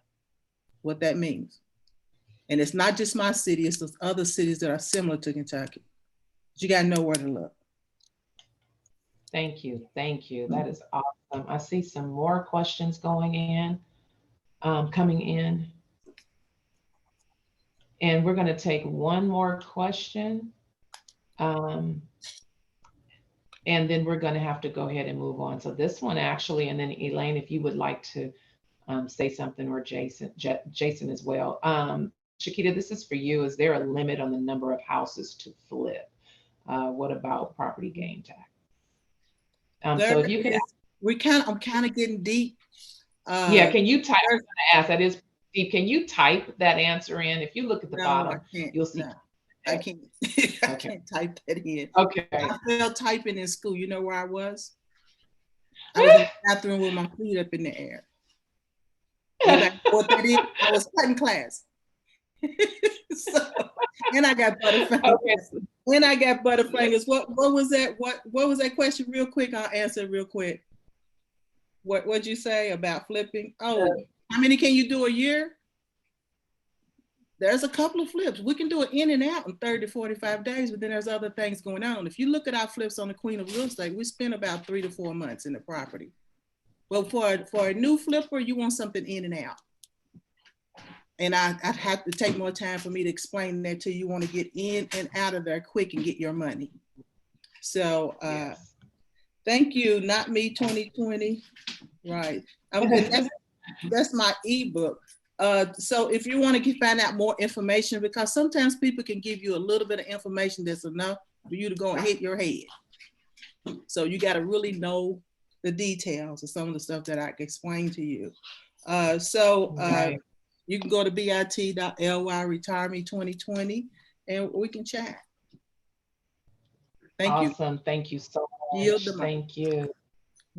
What that means. And it's not just my city, it's those other cities that are similar to Kentucky. But you gotta know where to look. Thank you, thank you. That is awesome. I see some more questions coming in. And we're gonna take one more question. And then we're going to have to go ahead and move on. So this one actually, and then Elaine, if you would like to say something, or Jason as well. Chiquita, this is for you. Is there a limit on the number of houses to flip? What about property gain tax? So if you could, I'm kind of getting deep. Yeah, can you type? I was going to ask, that is deep. Can you type that answer in? If you look at the bottom, you'll see. No. I can't. I can't type that in. Okay. I failed typing in school. You know where I was? I was in the bathroom with my feet up in the air. What that is? I was cutting class. And I got butterfingers. Okay. And I got butterfingers. What was that? What was that question? Real quick, I'll answer it real quick. What'd you say about flipping? Oh, how many can you do a year? there's a couple of flips. We can do it in and out in 30 to 45 days, but then there's other things going on. If you look at our flips on the Queen of Real Estate, we spend about 3 to 4 months in the property. Well, for a new flipper, you want something in and out. And I'd have to take more time for me to explain that to you. You want to get in and out of there quick and get your money. So Yes. thank you, not me 2020. Right. That's my ebook. So if you want to find out more information, because sometimes people can give you a little bit of information that's enough for you to go and hit your head. So you got to really know the details of some of the stuff that I explained to you. Right. You can go to bit.ly retireme 2020 and we can chat. Thank you. Awesome. Thank you so Yield much. the mic. Thank you.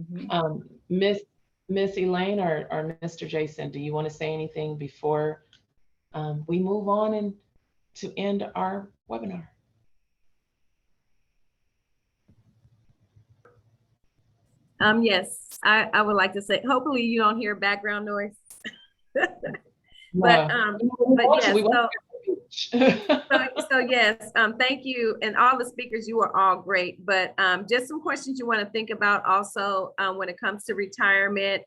Mhm. Miss Elaine or Mr. Jason, do you want to say anything before we move on and to end our webinar? Yes, I would like to say, hopefully you don't hear background noise. No. So yes, thank you. And all the speakers, you are all great, but just some questions you want to think about also when it comes to retirement.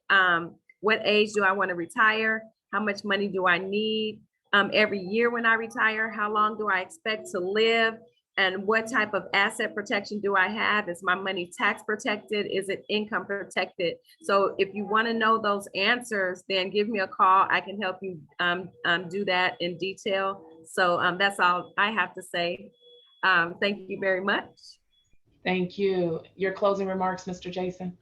What age do I want to retire? How much money do I need every year when I retire? How long do I expect to live? And what type of asset protection do I have? Is my money tax protected? Is it income protected? So if you want to know those answers, then give me a call. I can help you do that in detail. So that's all I have to say. Thank you very much. Thank you. Your closing remarks, Mr. Jason?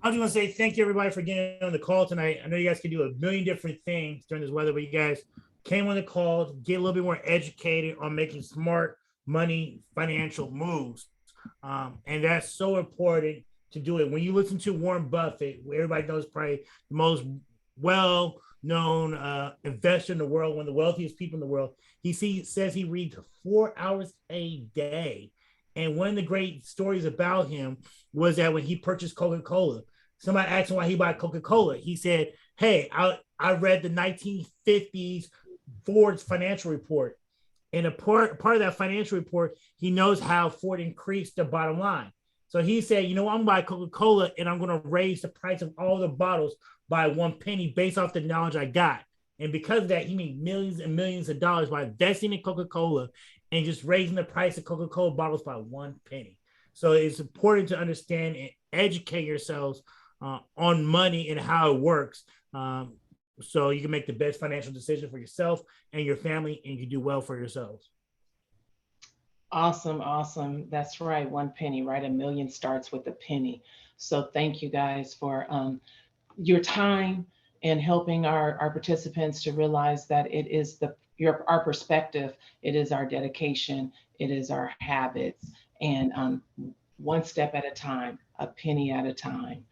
I just want to say thank you, everybody, for getting on the call tonight. I know you guys can do a million different things during this weather, but you guys came on the call to get a little bit more educated on making smart money financial moves. And that's so important to do it. When you listen to Warren Buffett, who everybody knows probably the most well-known investor in the world, one of the wealthiest people in the world, he says he reads 4 hours a day. And one of the great stories about him was that when he purchased Coca-Cola, somebody asked him why he bought Coca-Cola. He said, hey, I read the 1950s Ford's financial report. And a part of that financial report, he knows how Ford increased the bottom line. So he said, you know, I'm going to buy Coca-Cola and I'm going to raise the price of all the bottles by 1 penny based off the knowledge I got. And because of that, he made millions and millions of dollars by investing in Coca-Cola and just raising the price of Coca-Cola bottles by 1 penny. So it's important to understand and educate yourselves on money and how it works. So you can make the best financial decision for yourself and your family, and you do well for yourselves. Awesome, awesome. That's right, 1 penny, right? A million starts with a penny. So thank you guys for your time and helping our participants to realize that it is our perspective, it is our dedication, it is our habits, and one step at a time, a penny at a time.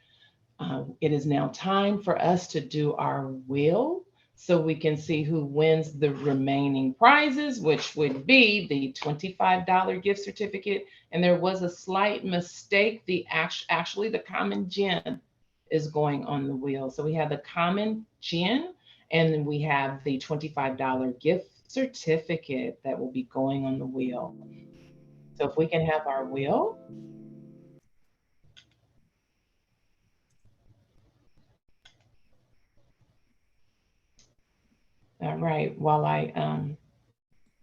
It is now time for us to do our will so we can see who wins the remaining prizes, which would be the $25 gift certificate. And there was a slight mistake. Actually, the common gin is going on the wheel. So we have the common gin, and then we have the $25 gift certificate that will be going on the wheel. So if we can have our wheel. All right, while I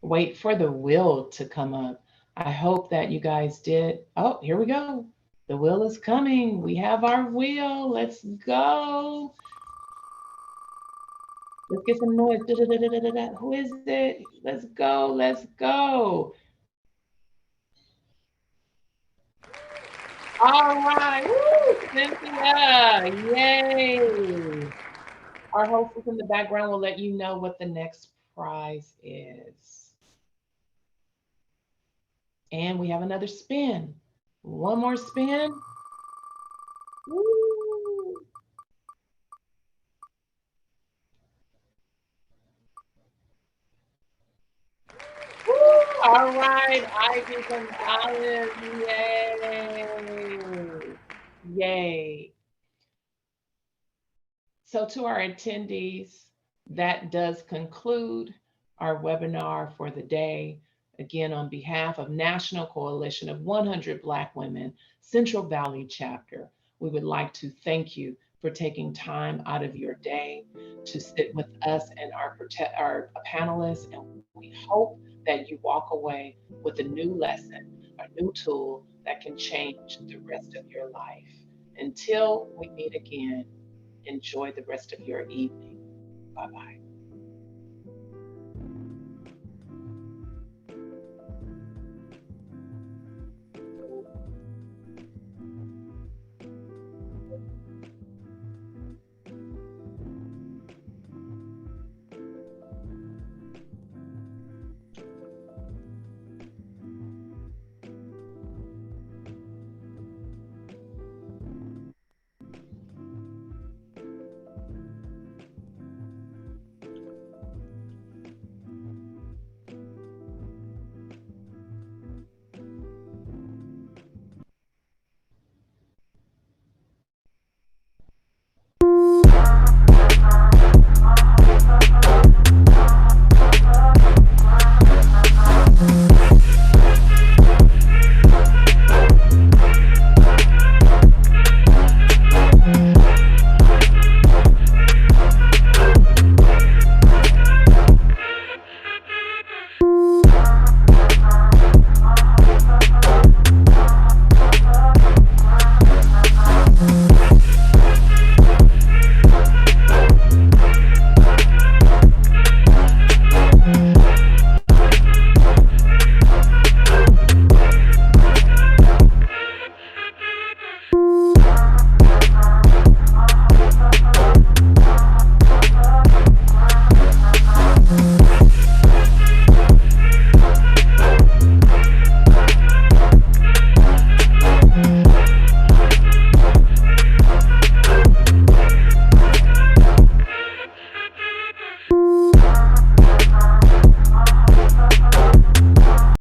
wait for the wheel to come up, I hope that you guys did. Oh, here we go. The wheel is coming. We have our wheel. Let's go. Let's get some noise. Da, da, da, da, da, da. Who is it? Let's go. Let's go. All right. Woo, Cynthia. Yay. Our hostess in the background will let you know what the next prize is. And we have another spin. One more spin. Woo. Woo. All right, Ivy Gonzalez. Yay. Yay. So to our attendees, that does conclude our webinar for the day. Again, on behalf of National Coalition of 100 Black Women, Central Valley Chapter, we would like to thank you for taking time out of your day to sit with us and our panelists. And we hope that you walk away with a new lesson, a new tool that can change the rest of your life. Until we meet again, enjoy the rest of your evening. Bye-bye.